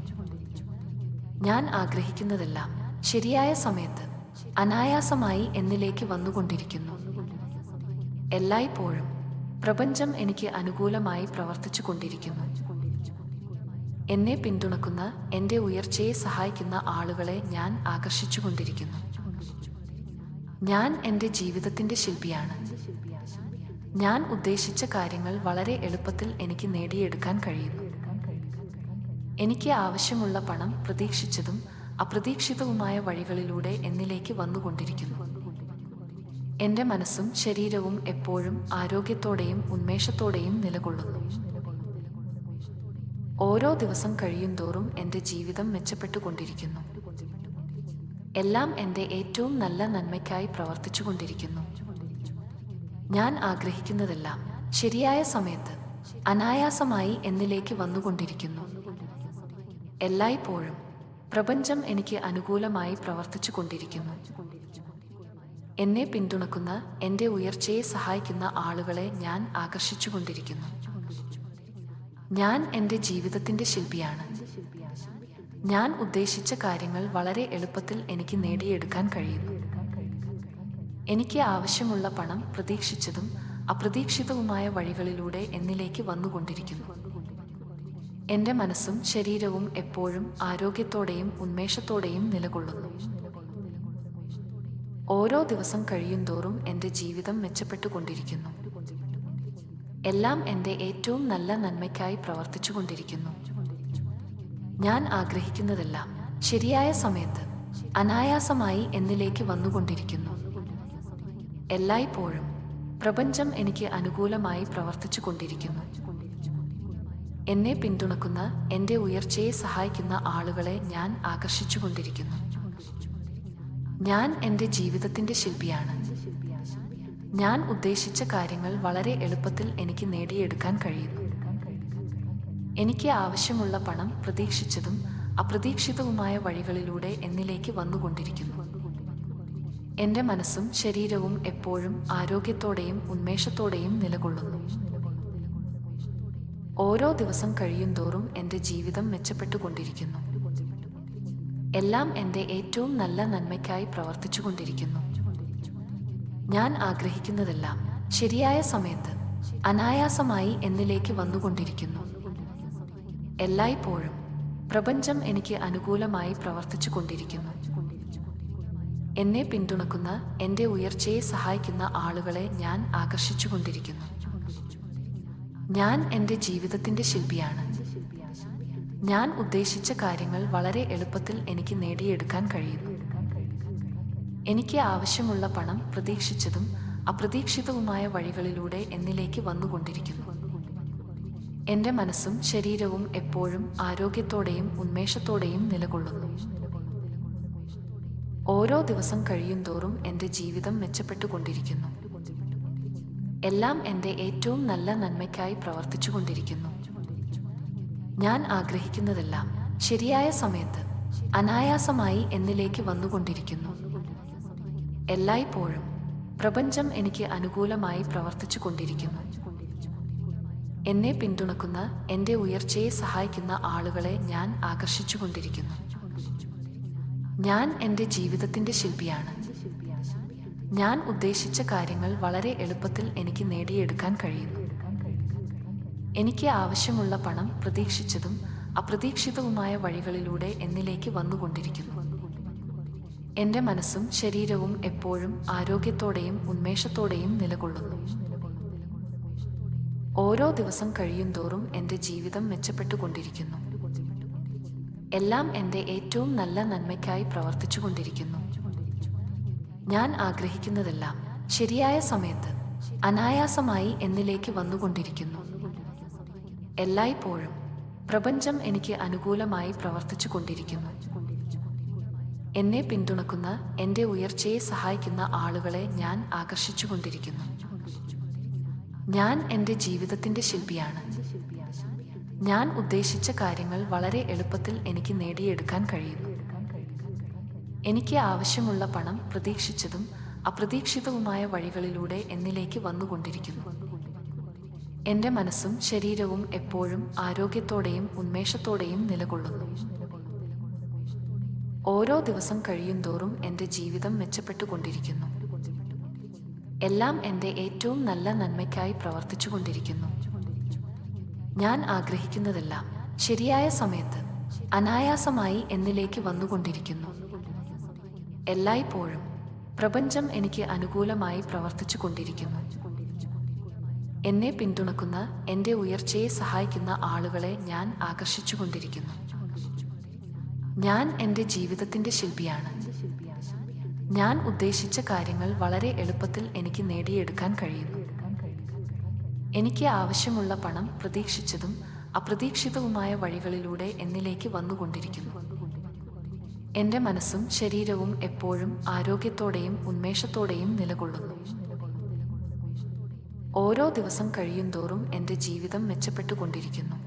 ഞാൻ ആഗ്രഹിക്കുന്നതെല്ലാം ശരിയായ സമയത്ത് അനായാസമായി എന്നിലേക്ക് വന്നുകൊണ്ടിരിക്കുന്നു. എല്ലായ്പ്പോഴും പ്രപഞ്ചം എനിക്ക് അനുകൂലമായി പ്രവർത്തിച്ചു കൊണ്ടിരിക്കുന്നു. എന്നെ പിന്തുണക്കുന്ന, എൻ്റെ ഉയർച്ചയെ സഹായിക്കുന്ന ആളുകളെ ഞാൻ ആകർഷിച്ചുകൊണ്ടിരിക്കുന്നു. ഞാൻ എൻ്റെ ജീവിതത്തിൻ്റെ ശില്പിയാണ്. ഞാൻ ഉദ്ദേശിച്ച കാര്യങ്ങൾ വളരെ എളുപ്പത്തിൽ എനിക്ക് നേടിയെടുക്കാൻ കഴിയുന്നു. എനിക്ക് ആവശ്യമുള്ള പണം പ്രതീക്ഷിച്ചതും അപ്രതീക്ഷിതവുമായ വഴികളിലൂടെ എന്നിലേക്ക് വന്നുകൊണ്ടിരിക്കുന്നു. എൻ്റെ മനസ്സും ശരീരവും എപ്പോഴും ആരോഗ്യത്തോടെയും ഉന്മേഷത്തോടെയും നിലകൊള്ളുന്നു. ഓരോ ദിവസം കഴിയുന്തോറും എൻ്റെ ജീവിതം മെച്ചപ്പെട്ടുകൊണ്ടിരിക്കുന്നു. എല്ലാം എൻ്റെ ഏറ്റവും നല്ല നന്മയ്ക്കായി പ്രവർത്തിച്ചുകൊണ്ടിരിക്കുന്നു. ഞാൻ ആഗ്രഹിക്കുന്നതെല്ലാം ശരിയായ സമയത്ത് അനായാസമായി എന്നിലേക്ക് വന്നുകൊണ്ടിരിക്കുന്നു. എല്ലായ്പ്പോഴും പ്രപഞ്ചം എനിക്ക് അനുകൂലമായി പ്രവർത്തിച്ചു കൊണ്ടിരിക്കുന്നു. എന്നെ പിന്തുണക്കുന്ന, എൻ്റെ ഉയർച്ചയെ സഹായിക്കുന്ന ആളുകളെ ഞാൻ ആകർഷിച്ചുകൊണ്ടിരിക്കുന്നു. ഞാൻ എൻ്റെ ജീവിതത്തിൻ്റെ ശില്പിയാണ്. ഞാൻ ഉദ്ദേശിച്ച കാര്യങ്ങൾ വളരെ എളുപ്പത്തിൽ എനിക്ക് നേടിയെടുക്കാൻ കഴിയുന്നു. എനിക്ക് ആവശ്യമുള്ള പണം പ്രതീക്ഷിച്ചതും അപ്രതീക്ഷിതവുമായ വഴികളിലൂടെ എന്നിലേക്ക് വന്നുകൊണ്ടിരിക്കുന്നു. എൻ്റെ മനസ്സും ശരീരവും എപ്പോഴും ആരോഗ്യത്തോടെയും ഉന്മേഷത്തോടെയും നിലകൊള്ളുന്നു. ഓരോ ദിവസം കഴിയുന്തോറും എൻ്റെ ജീവിതം മെച്ചപ്പെട്ടുകൊണ്ടിരിക്കുന്നു. എല്ലാം എൻ്റെ ഏറ്റവും നല്ല നന്മയ്ക്കായി പ്രവർത്തിച്ചുകൊണ്ടിരിക്കുന്നു. ഞാൻ ആഗ്രഹിക്കുന്നതെല്ലാം ശരിയായ സമയത്ത് അനായാസമായി എന്നിലേക്ക് വന്നുകൊണ്ടിരിക്കുന്നു. എല്ലായ്പ്പോഴും പ്രപഞ്ചം എനിക്ക് അനുകൂലമായി പ്രവർത്തിച്ചു കൊണ്ടിരിക്കുന്നു. എന്നെ പിന്തുണക്കുന്ന, എൻ്റെ ഉയർച്ചയെ സഹായിക്കുന്ന ആളുകളെ ഞാൻ ആകർഷിച്ചുകൊണ്ടിരിക്കുന്നു. ഞാൻ എൻ്റെ ജീവിതത്തിൻ്റെ ശില്പിയാണ്. ഞാൻ ഉദ്ദേശിച്ച കാര്യങ്ങൾ വളരെ എളുപ്പത്തിൽ എനിക്ക് നേടിയെടുക്കാൻ കഴിയുന്നു. എനിക്ക് ആവശ്യമുള്ള പണം പ്രതീക്ഷിച്ചതും അപ്രതീക്ഷിതവുമായ വഴികളിലൂടെ എന്നിലേക്ക് വന്നുകൊണ്ടിരിക്കുന്നു. എൻ്റെ മനസ്സും ശരീരവും എപ്പോഴും ആരോഗ്യത്തോടെയും ഉന്മേഷത്തോടെയും നിലകൊള്ളുന്നു. ഓരോ ദിവസം കഴിയുന്തോറും എൻ്റെ ജീവിതം മെച്ചപ്പെട്ടുകൊണ്ടിരിക്കുന്നു. എല്ലാം എൻ്റെ ഏറ്റവും നല്ല നന്മയ്ക്കായി പ്രവർത്തിച്ചുകൊണ്ടിരിക്കുന്നു. ഞാൻ ആഗ്രഹിക്കുന്നതെല്ലാം ശരിയായ സമയത്ത് അനായാസമായി എന്നിലേക്ക് വന്നുകൊണ്ടിരിക്കുന്നു. എല്ലായ്പ്പോഴും പ്രപഞ്ചം എനിക്ക് അനുകൂലമായി പ്രവർത്തിച്ചു കൊണ്ടിരിക്കുന്നു. എന്നെ പിന്തുണക്കുന്ന, എൻ്റെ ഉയർച്ചയെ സഹായിക്കുന്ന ആളുകളെ ഞാൻ ആകർഷിച്ചുകൊണ്ടിരിക്കുന്നു. ഞാൻ എൻ്റെ ജീവിതത്തിൻ്റെ ശില്പിയാണ്. ഞാൻ ഉദ്ദേശിച്ച കാര്യങ്ങൾ വളരെ എളുപ്പത്തിൽ എനിക്ക് നേടിയെടുക്കാൻ കഴിയുന്നു. എനിക്ക് ആവശ്യമുള്ള പണം പ്രതീക്ഷിച്ചതും അപ്രതീക്ഷിതവുമായ വഴികളിലൂടെ എന്നിലേക്ക് വന്നുകൊണ്ടിരിക്കുന്നു. എൻ്റെ മനസ്സും ശരീരവും എപ്പോഴും ആരോഗ്യത്തോടെയും ഉന്മേഷത്തോടെയും നിലകൊള്ളുന്നു. ഓരോ ദിവസം കഴിയുന്തോറും എൻ്റെ ജീവിതം മെച്ചപ്പെട്ടുകൊണ്ടിരിക്കുന്നു. എല്ലാം എൻ്റെ ഏറ്റവും നല്ല നന്മയ്ക്കായി പ്രവർത്തിച്ചുകൊണ്ടിരിക്കുന്നു. ഞാൻ ആഗ്രഹിക്കുന്നതെല്ലാം ശരിയായ സമയത്ത് അനായാസമായി എന്നിലേക്ക് വന്നുകൊണ്ടിരിക്കുന്നു. എല്ലായ്പ്പോഴും പ്രപഞ്ചം എനിക്ക് അനുകൂലമായി പ്രവർത്തിച്ചു കൊണ്ടിരിക്കുന്നു. എന്നെ പിന്തുണക്കുന്ന, എൻ്റെ ഉയർച്ചയെ സഹായിക്കുന്ന ആളുകളെ ഞാൻ ആകർഷിച്ചുകൊണ്ടിരിക്കുന്നു. ഞാൻ എൻ്റെ ജീവിതത്തിൻ്റെ ശില്പിയാണ്. ഞാൻ ഉദ്ദേശിച്ച കാര്യങ്ങൾ വളരെ എളുപ്പത്തിൽ എനിക്ക് നേടിയെടുക്കാൻ കഴിയുന്നു. എനിക്ക് ആവശ്യമുള്ള പണം പ്രതീക്ഷിച്ചതും അപ്രതീക്ഷിതവുമായ വഴികളിലൂടെ എന്നിലേക്ക് വന്നുകൊണ്ടിരിക്കുന്നു. എൻ്റെ മനസ്സും ശരീരവും എപ്പോഴും ആരോഗ്യത്തോടെയും ഉന്മേഷത്തോടെയും നിലകൊള്ളുന്നു. ഓരോ ദിവസം കഴിയുന്തോറും എൻ്റെ ജീവിതം മെച്ചപ്പെട്ടുകൊണ്ടിരിക്കുന്നു. എല്ലാം എൻ്റെ ഏറ്റവും നല്ല നന്മയ്ക്കായി പ്രവർത്തിച്ചുകൊണ്ടിരിക്കുന്നു. ഞാൻ ആഗ്രഹിക്കുന്നതെല്ലാം ശരിയായ സമയത്ത് അനായാസമായി എന്നിലേക്ക് വന്നുകൊണ്ടിരിക്കുന്നു. എല്ലായ്പ്പോഴും പ്രപഞ്ചം എനിക്ക് അനുകൂലമായി പ്രവർത്തിച്ചു കൊണ്ടിരിക്കുന്നു. എന്നെ പിന്തുണക്കുന്ന, എൻ്റെ ഉയർച്ചയെ സഹായിക്കുന്ന ആളുകളെ ഞാൻ ആകർഷിച്ചുകൊണ്ടിരിക്കുന്നു. ഞാൻ എൻ്റെ ജീവിതത്തിൻ്റെ ശില്പിയാണ്. ഞാൻ ഉദ്ദേശിച്ച കാര്യങ്ങൾ വളരെ എളുപ്പത്തിൽ എനിക്ക് നേടിയെടുക്കാൻ കഴിയുന്നു. എനിക്ക് ആവശ്യമുള്ള പണം പ്രതീക്ഷിച്ചതും അപ്രതീക്ഷിതവുമായ വഴികളിലൂടെ എന്നിലേക്ക് വന്നുകൊണ്ടിരിക്കുന്നു. എൻ്റെ മനസ്സും ശരീരവും എപ്പോഴും ആരോഗ്യത്തോടെയും ഉന്മേഷത്തോടെയും നിലകൊള്ളുന്നു. ഓരോ ദിവസം കഴിയുന്തോറും എൻ്റെ ജീവിതം മെച്ചപ്പെട്ടുകൊണ്ടിരിക്കുന്നു. എല്ലാം എൻ്റെ ഏറ്റവും നല്ല നന്മയ്ക്കായി പ്രവർത്തിച്ചുകൊണ്ടിരിക്കുന്നു. ഞാൻ ആഗ്രഹിക്കുന്നതെല്ലാം ശരിയായ സമയത്ത് അനായാസമായി എന്നിലേക്ക് വന്നുകൊണ്ടിരിക്കുന്നു. എല്ലായ്പ്പോഴും പ്രപഞ്ചം എനിക്ക് അനുകൂലമായി പ്രവർത്തിച്ചു കൊണ്ടിരിക്കുന്നു. എന്നെ പിന്തുണക്കുന്ന, എൻ്റെ ഉയർച്ചയെ സഹായിക്കുന്ന ആളുകളെ ഞാൻ ആകർഷിച്ചുകൊണ്ടിരിക്കുന്നു. ഞാൻ എൻ്റെ ജീവിതത്തിൻ്റെ ശില്പിയാണ്. ഞാൻ ഉദ്ദേശിച്ച കാര്യങ്ങൾ വളരെ എളുപ്പത്തിൽ എനിക്ക് നേടിയെടുക്കാൻ കഴിയുന്നു. എനിക്ക് ആവശ്യമുള്ള പണം പ്രതീക്ഷിച്ചതും അപ്രതീക്ഷിതവുമായ വഴികളിലൂടെ എന്നിലേക്ക് വന്നുകൊണ്ടിരിക്കുന്നു. എൻ്റെ മനസ്സും ശരീരവും എപ്പോഴും ആരോഗ്യത്തോടെയും ഉന്മേഷത്തോടെയും നിലകൊള്ളുന്നു. ഓരോ ദിവസം കഴിയുന്തോറും എൻ്റെ ജീവിതം മെച്ചപ്പെട്ടുകൊണ്ടിരിക്കുന്നു.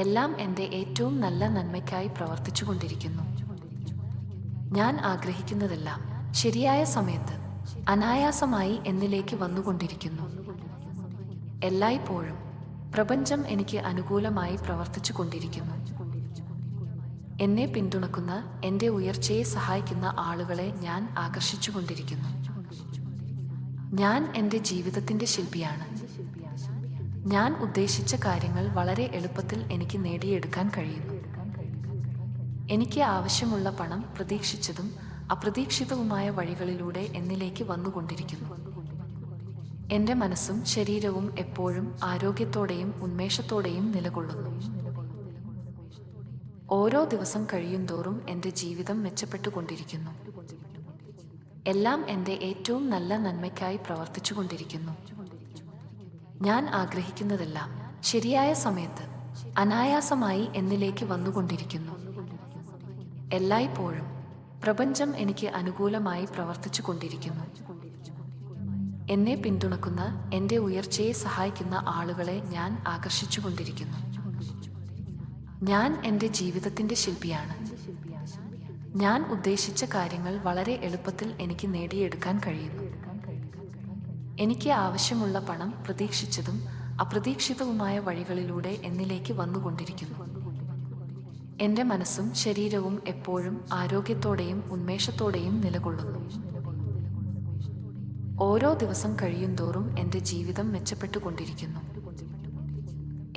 എല്ലാം എൻ്റെ ഏറ്റവും നല്ല നന്മയ്ക്കായി പ്രവർത്തിച്ചുകൊണ്ടിരിക്കുന്നു. ഞാൻ ആഗ്രഹിക്കുന്നതെല്ലാം ശരിയായ സമയത്ത് അനായാസമായി എന്നിലേക്ക് വന്നുകൊണ്ടിരിക്കുന്നു. എല്ലായ്പ്പോഴും പ്രപഞ്ചം എനിക്ക് അനുകൂലമായി പ്രവർത്തിച്ചു കൊണ്ടിരിക്കുന്നു. എന്നെ പിന്തുണക്കുന്ന, എൻ്റെ ഉയർച്ചയെ സഹായിക്കുന്ന ആളുകളെ ഞാൻ ആകർഷിച്ചുകൊണ്ടിരിക്കുന്നു. ഞാൻ എൻ്റെ ജീവിതത്തിൻ്റെ ശില്പിയാണ്. ഞാൻ ഉദ്ദേശിച്ച കാര്യങ്ങൾ വളരെ എളുപ്പത്തിൽ എനിക്ക് നേടിയെടുക്കാൻ കഴിയുന്നു. എനിക്ക് ആവശ്യമുള്ള പണം പ്രതീക്ഷിച്ചതും അപ്രതീക്ഷിതവുമായ വഴികളിലൂടെ എന്നിലേക്ക് വന്നുകൊണ്ടിരിക്കുന്നു. എൻ്റെ മനസ്സും ശരീരവും എപ്പോഴും ആരോഗ്യത്തോടെയും ഉന്മേഷത്തോടെയും നിലകൊള്ളുന്നു. ഓരോ ദിവസം കഴിയുന്തോറും എൻ്റെ ജീവിതം മെച്ചപ്പെട്ടുകൊണ്ടിരിക്കുന്നു. എല്ലാം എൻ്റെ ഏറ്റവും നല്ല നന്മയ്ക്കായി പ്രവർത്തിച്ചുകൊണ്ടിരിക്കുന്നു. ഞാൻ ആഗ്രഹിക്കുന്നതെല്ലാം ശരിയായ സമയത്ത് അനായാസമായി എന്നിലേക്ക് വന്നുകൊണ്ടിരിക്കുന്നു. എല്ലായ്പ്പോഴും പ്രപഞ്ചം എനിക്ക് അനുകൂലമായി പ്രവർത്തിച്ചു കൊണ്ടിരിക്കുന്നു. എന്നെ പിന്തുണക്കുന്ന, എൻ്റെ ഉയർച്ചയെ സഹായിക്കുന്ന ആളുകളെ ഞാൻ ആകർഷിച്ചുകൊണ്ടിരിക്കുന്നു. ഞാൻ എൻ്റെ ജീവിതത്തിൻ്റെ ശില്പിയാണ്. ഞാൻ ഉദ്ദേശിച്ച കാര്യങ്ങൾ വളരെ എളുപ്പത്തിൽ എനിക്ക് നേടിയെടുക്കാൻ കഴിയുന്നു. എനിക്ക് ആവശ്യമുള്ള പണം പ്രതീക്ഷിച്ചതും, അപ്രതീക്ഷിതവുമായ വഴികളിലൂടെ എന്നിലേക്ക് വന്നുകൊണ്ടിരിക്കുന്നു. എൻ്റെ മനസ്സും ശരീരവും എപ്പോഴും ആരോഗ്യത്തോടെയും ഉന്മേഷത്തോടെയും നിലകൊള്ളുന്നു. ഓരോ ദിവസം കഴിയുന്തോറും എൻ്റെ ജീവിതം മെച്ചപ്പെട്ടുകൊണ്ടിരിക്കുന്നു.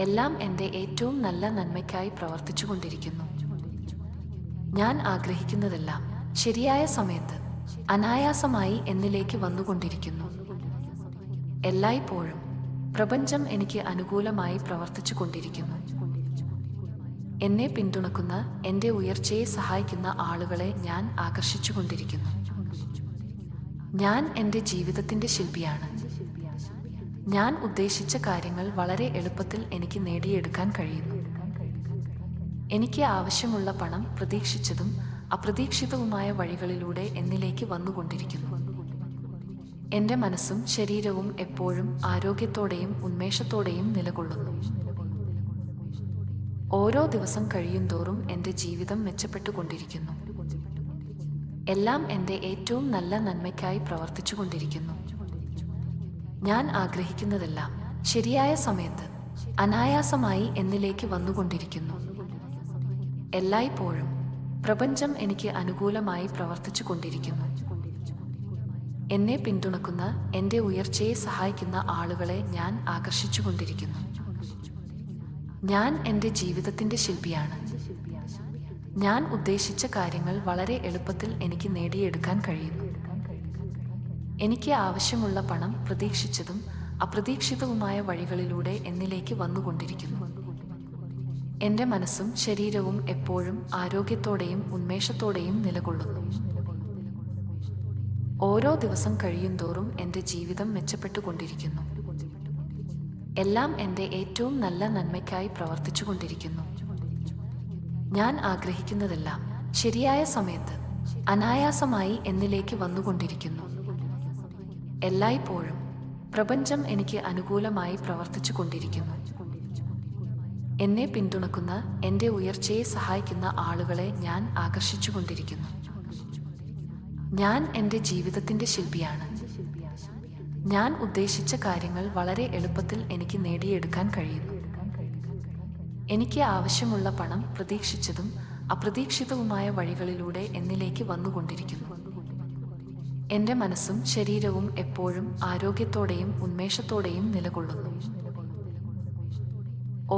എല്ലാം എൻ്റെ ഏറ്റവും നല്ല നന്മയ്ക്കായി പ്രവർത്തിച്ചുകൊണ്ടിരിക്കുന്നു. ഞാൻ ആഗ്രഹിക്കുന്നതെല്ലാം ശരിയായ സമയത്ത് അനായാസമായി എന്നിലേക്ക് വന്നുകൊണ്ടിരിക്കുന്നു. എല്ലായ്പ്പോഴും പ്രപഞ്ചം എനിക്ക് അനുകൂലമായി പ്രവർത്തിച്ചു കൊണ്ടിരിക്കുന്നു. എന്നെ പിന്തുണക്കുന്ന, എൻ്റെ ഉയർച്ചയെ സഹായിക്കുന്ന ആളുകളെ ഞാൻ ആകർഷിച്ചുകൊണ്ടിരിക്കുന്നു. ഞാൻ എൻ്റെ ജീവിതത്തിൻ്റെ ശില്പിയാണ്. ഞാൻ ഉദ്ദേശിച്ച കാര്യങ്ങൾ വളരെ എളുപ്പത്തിൽ എനിക്ക് നേടിയെടുക്കാൻ കഴിയുന്നു. എനിക്ക് ആവശ്യമുള്ള പണം പ്രതീക്ഷിച്ചതും അപ്രതീക്ഷിതവുമായ വഴികളിലൂടെ എന്നിലേക്ക് വന്നുകൊണ്ടിരിക്കുന്നു. എൻ്റെ മനസ്സും ശരീരവും എപ്പോഴും ആരോഗ്യത്തോടെയും ഉന്മേഷത്തോടെയും നിലകൊള്ളുന്നു. ഓരോ ദിവസം കഴിയുന്തോറും എൻ്റെ ജീവിതം മെച്ചപ്പെട്ടുകൊണ്ടിരിക്കുന്നു. എല്ലാം എൻ്റെ ഏറ്റവും നല്ല നന്മയ്ക്കായി പ്രവർത്തിച്ചുകൊണ്ടിരിക്കുന്നു. ഞാൻ ആഗ്രഹിക്കുന്നതെല്ലാം ശരിയായ സമയത്ത് അനായാസമായി എന്നിലേക്ക് വന്നുകൊണ്ടിരിക്കുന്നു. എല്ലായ്പ്പോഴും പ്രപഞ്ചം എനിക്ക് അനുകൂലമായി പ്രവർത്തിച്ചു കൊണ്ടിരിക്കുന്നു. എന്നെ പിന്തുണക്കുന്ന, എൻ്റെ ഉയർച്ചയെ സഹായിക്കുന്ന ആളുകളെ ഞാൻ ആകർഷിച്ചുകൊണ്ടിരിക്കുന്നു. ഞാൻ എൻ്റെ ജീവിതത്തിൻ്റെ ശില്പിയാണ്. ഞാൻ ഉദ്ദേശിച്ച കാര്യങ്ങൾ വളരെ എളുപ്പത്തിൽ എനിക്ക് നേടിയെടുക്കാൻ കഴിയുന്നു. എനിക്ക് ആവശ്യമുള്ള പണം പ്രതീക്ഷിച്ചതും അപ്രതീക്ഷിതവുമായ വഴികളിലൂടെ എന്നിലേക്ക് വന്നുകൊണ്ടിരിക്കുന്നു. എൻ്റെ മനസ്സും ശരീരവും എപ്പോഴും ആരോഗ്യത്തോടെയും ഉന്മേഷത്തോടെയും നിലകൊള്ളുന്നു. ഓരോ ദിവസം കഴിയുന്തോറും എൻ്റെ ജീവിതം മെച്ചപ്പെട്ടുകൊണ്ടിരിക്കുന്നു. എല്ലാം എൻ്റെ ഏറ്റവും നല്ല നന്മയ്ക്കായി പ്രവർത്തിച്ചുകൊണ്ടിരിക്കുന്നു. ഞാൻ ആഗ്രഹിക്കുന്നതെല്ലാം ശരിയായ സമയത്ത് അനായാസമായി എന്നിലേക്ക് വന്നുകൊണ്ടിരിക്കുന്നു. എല്ലായ്പ്പോഴും പ്രപഞ്ചം എനിക്ക് അനുകൂലമായി പ്രവർത്തിച്ചു കൊണ്ടിരിക്കുന്നു. എന്നെ പിന്തുണക്കുന്ന, എൻ്റെ ഉയർച്ചയെ സഹായിക്കുന്ന ആളുകളെ ഞാൻ ആകർഷിച്ചുകൊണ്ടിരിക്കുന്നു. ഞാൻ എൻ്റെ ജീവിതത്തിൻ്റെ ശില്പിയാണ്. ഞാൻ ഉദ്ദേശിച്ച കാര്യങ്ങൾ വളരെ എളുപ്പത്തിൽ എനിക്ക് നേടിയെടുക്കാൻ കഴിയുന്നു. എനിക്ക് ആവശ്യമുള്ള പണം പ്രതീക്ഷിച്ചതും അപ്രതീക്ഷിതവുമായ വഴികളിലൂടെ എന്നിലേക്ക് വന്നുകൊണ്ടിരിക്കുന്നു. എൻ്റെ മനസ്സും ശരീരവും എപ്പോഴും ആരോഗ്യത്തോടെയും ഉന്മേഷത്തോടെയും നിലകൊള്ളുന്നു.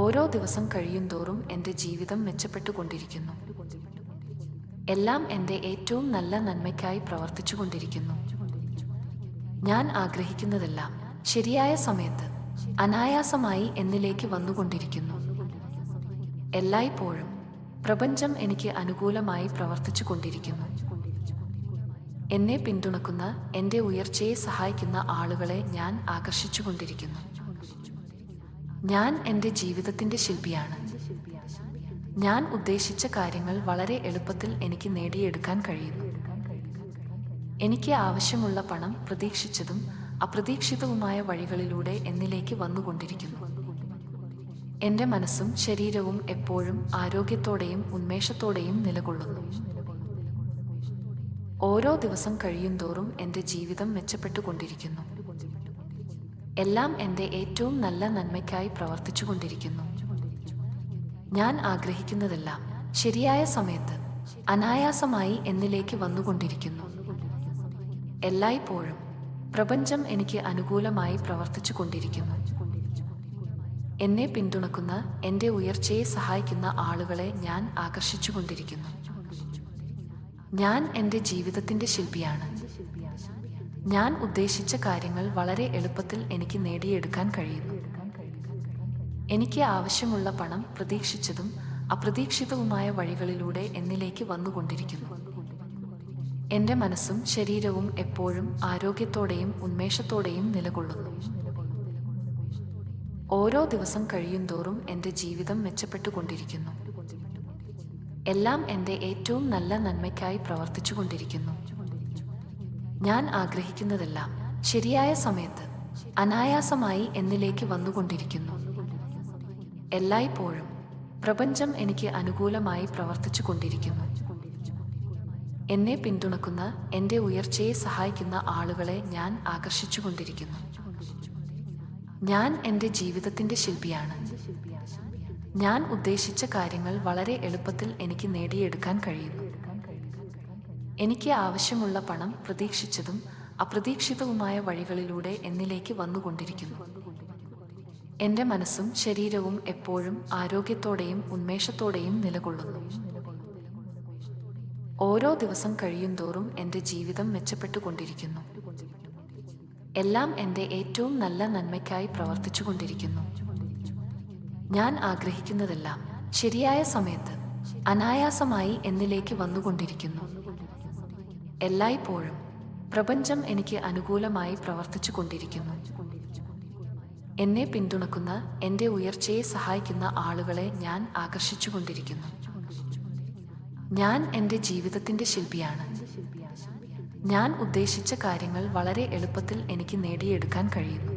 ഓരോ ദിവസം കഴിയുന്തോറും എൻ്റെ ജീവിതം മെച്ചപ്പെട്ടുകൊണ്ടിരിക്കുന്നു. എല്ലാം എൻ്റെ ഏറ്റവും നല്ല നന്മയ്ക്കായി പ്രവർത്തിച്ചുകൊണ്ടിരിക്കുന്നു. ഞാൻ ആഗ്രഹിക്കുന്നതെല്ലാം ശരിയായ സമയത്ത് അനായാസമായി എന്നിലേക്ക് വന്നുകൊണ്ടിരിക്കുന്നു. എല്ലായ്പ്പോഴും പ്രപഞ്ചം എനിക്ക് അനുകൂലമായി പ്രവർത്തിച്ചു കൊണ്ടിരിക്കുന്നു. എന്നെ പിന്തുണക്കുന്ന, എൻ്റെ ഉയർച്ചയെ സഹായിക്കുന്ന ആളുകളെ ഞാൻ ആകർഷിച്ചുകൊണ്ടിരിക്കുന്നു. ഞാൻ എൻ്റെ ജീവിതത്തിൻ്റെ ശില്പിയാണ്. ഞാൻ ഉദ്ദേശിച്ച കാര്യങ്ങൾ വളരെ എളുപ്പത്തിൽ എനിക്ക് നേടിയെടുക്കാൻ കഴിയുന്നു. എനിക്ക് ആവശ്യമുള്ള പണം പ്രതീക്ഷിച്ചതും അപ്രതീക്ഷിതവുമായ വഴികളിലൂടെ എന്നിലേക്ക് വന്നുകൊണ്ടിരിക്കുന്നു. എൻ്റെ മനസ്സും ശരീരവും എപ്പോഴും ആരോഗ്യത്തോടെയും ഉന്മേഷത്തോടെയും നിലകൊള്ളുന്നു. ഓരോ ദിവസം കഴിയുന്തോറും എൻ്റെ ജീവിതം മെച്ചപ്പെട്ടുകൊണ്ടിരിക്കുന്നു. എല്ലാം എൻ്റെ ഏറ്റവും നല്ല നന്മയ്ക്കായി പ്രവർത്തിച്ചുകൊണ്ടിരിക്കുന്നു. ഞാൻ ആഗ്രഹിക്കുന്നതെല്ലാം ശരിയായ സമയത്ത് അനായാസമായി എന്നിലേക്ക് വന്നുകൊണ്ടിരിക്കുന്നു. എല്ലായ്പ്പോഴും പ്രപഞ്ചം എനിക്ക് അനുകൂലമായി പ്രവർത്തിച്ചു കൊണ്ടിരിക്കുന്നു. എന്നെ പിന്തുണക്കുന്ന, എൻ്റെ ഉയർച്ചയെ സഹായിക്കുന്ന ആളുകളെ ഞാൻ ആകർഷിച്ചുകൊണ്ടിരിക്കുന്നു. ഞാൻ എൻ്റെ ജീവിതത്തിൻ്റെ ശില്പിയാണ്. ഞാൻ ഉദ്ദേശിച്ച കാര്യങ്ങൾ വളരെ എളുപ്പത്തിൽ എനിക്ക് നേടിയെടുക്കാൻ കഴിയുന്നു. എനിക്ക് ആവശ്യമുള്ള പണം പ്രതീക്ഷിച്ചതും അപ്രതീക്ഷിതവുമായ വഴികളിലൂടെ എന്നിലേക്ക് വന്നുകൊണ്ടിരിക്കുന്നു. എൻ്റെ മനസ്സും ശരീരവും എപ്പോഴും ആരോഗ്യത്തോടെയും ഉന്മേഷത്തോടെയും നിലകൊള്ളുന്നു. ഓരോ ദിവസം കഴിയുന്തോറും എൻ്റെ ജീവിതം മെച്ചപ്പെട്ടുകൊണ്ടിരിക്കുന്നു. എല്ലാം എൻ്റെ ഏറ്റവും നല്ല നന്മയ്ക്കായി പ്രവർത്തിച്ചുകൊണ്ടിരിക്കുന്നു. ഞാൻ ആഗ്രഹിക്കുന്നതെല്ലാം ശരിയായ സമയത്ത് അനായാസമായി എന്നിലേക്ക് വന്നുകൊണ്ടിരിക്കുന്നു. എല്ലായ്പ്പോഴും പ്രപഞ്ചം എനിക്ക് അനുകൂലമായി പ്രവർത്തിച്ചു കൊണ്ടിരിക്കുന്നു. എന്നെ പിന്തുണക്കുന്ന, എൻ്റെ ഉയർച്ചയെ സഹായിക്കുന്ന ആളുകളെ ഞാൻ ആകർഷിച്ചുകൊണ്ടിരിക്കുന്നു. ഞാൻ എൻ്റെ ജീവിതത്തിൻ്റെ ശില്പിയാണ്. ഞാൻ ഉദ്ദേശിച്ച കാര്യങ്ങൾ വളരെ എളുപ്പത്തിൽ എനിക്ക് നേടിയെടുക്കാൻ കഴിയുന്നു. എനിക്ക് ആവശ്യമുള്ള പണം പ്രതീക്ഷിച്ചതും അപ്രതീക്ഷിതവുമായ വഴികളിലൂടെ എന്നിലേക്ക് വന്നുകൊണ്ടിരിക്കുന്നു. എൻ്റെ മനസ്സും ശരീരവും എപ്പോഴും ആരോഗ്യത്തോടെയും ഉന്മേഷത്തോടെയും നിലകൊള്ളുന്നു. ഓരോ ദിവസം കഴിയുന്തോറും എൻ്റെ ജീവിതം മെച്ചപ്പെട്ടുകൊണ്ടിരിക്കുന്നു. എല്ലാം എൻ്റെ ഏറ്റവും നല്ല നന്മയ്ക്കായി പ്രവർത്തിച്ചുകൊണ്ടിരിക്കുന്നു. ഞാൻ ആഗ്രഹിക്കുന്നതെല്ലാം ശരിയായ സമയത്ത് അനായാസമായി എന്നിലേക്ക് വന്നുകൊണ്ടിരിക്കുന്നു. എല്ലായ്പ്പോഴും പ്രപഞ്ചം എനിക്ക് അനുകൂലമായി പ്രവർത്തിച്ചു കൊണ്ടിരിക്കുന്നു. എന്നെ പിന്തുണക്കുന്ന, എൻ്റെ ഉയർച്ചയെ സഹായിക്കുന്ന ആളുകളെ ഞാൻ ആകർഷിച്ചുകൊണ്ടിരിക്കുന്നു. ഞാൻ എൻ്റെ ജീവിതത്തിൻ്റെ ശില്പിയാണ്. ഞാൻ ഉദ്ദേശിച്ച കാര്യങ്ങൾ വളരെ എളുപ്പത്തിൽ എനിക്ക് നേടിയെടുക്കാൻ കഴിയുന്നു.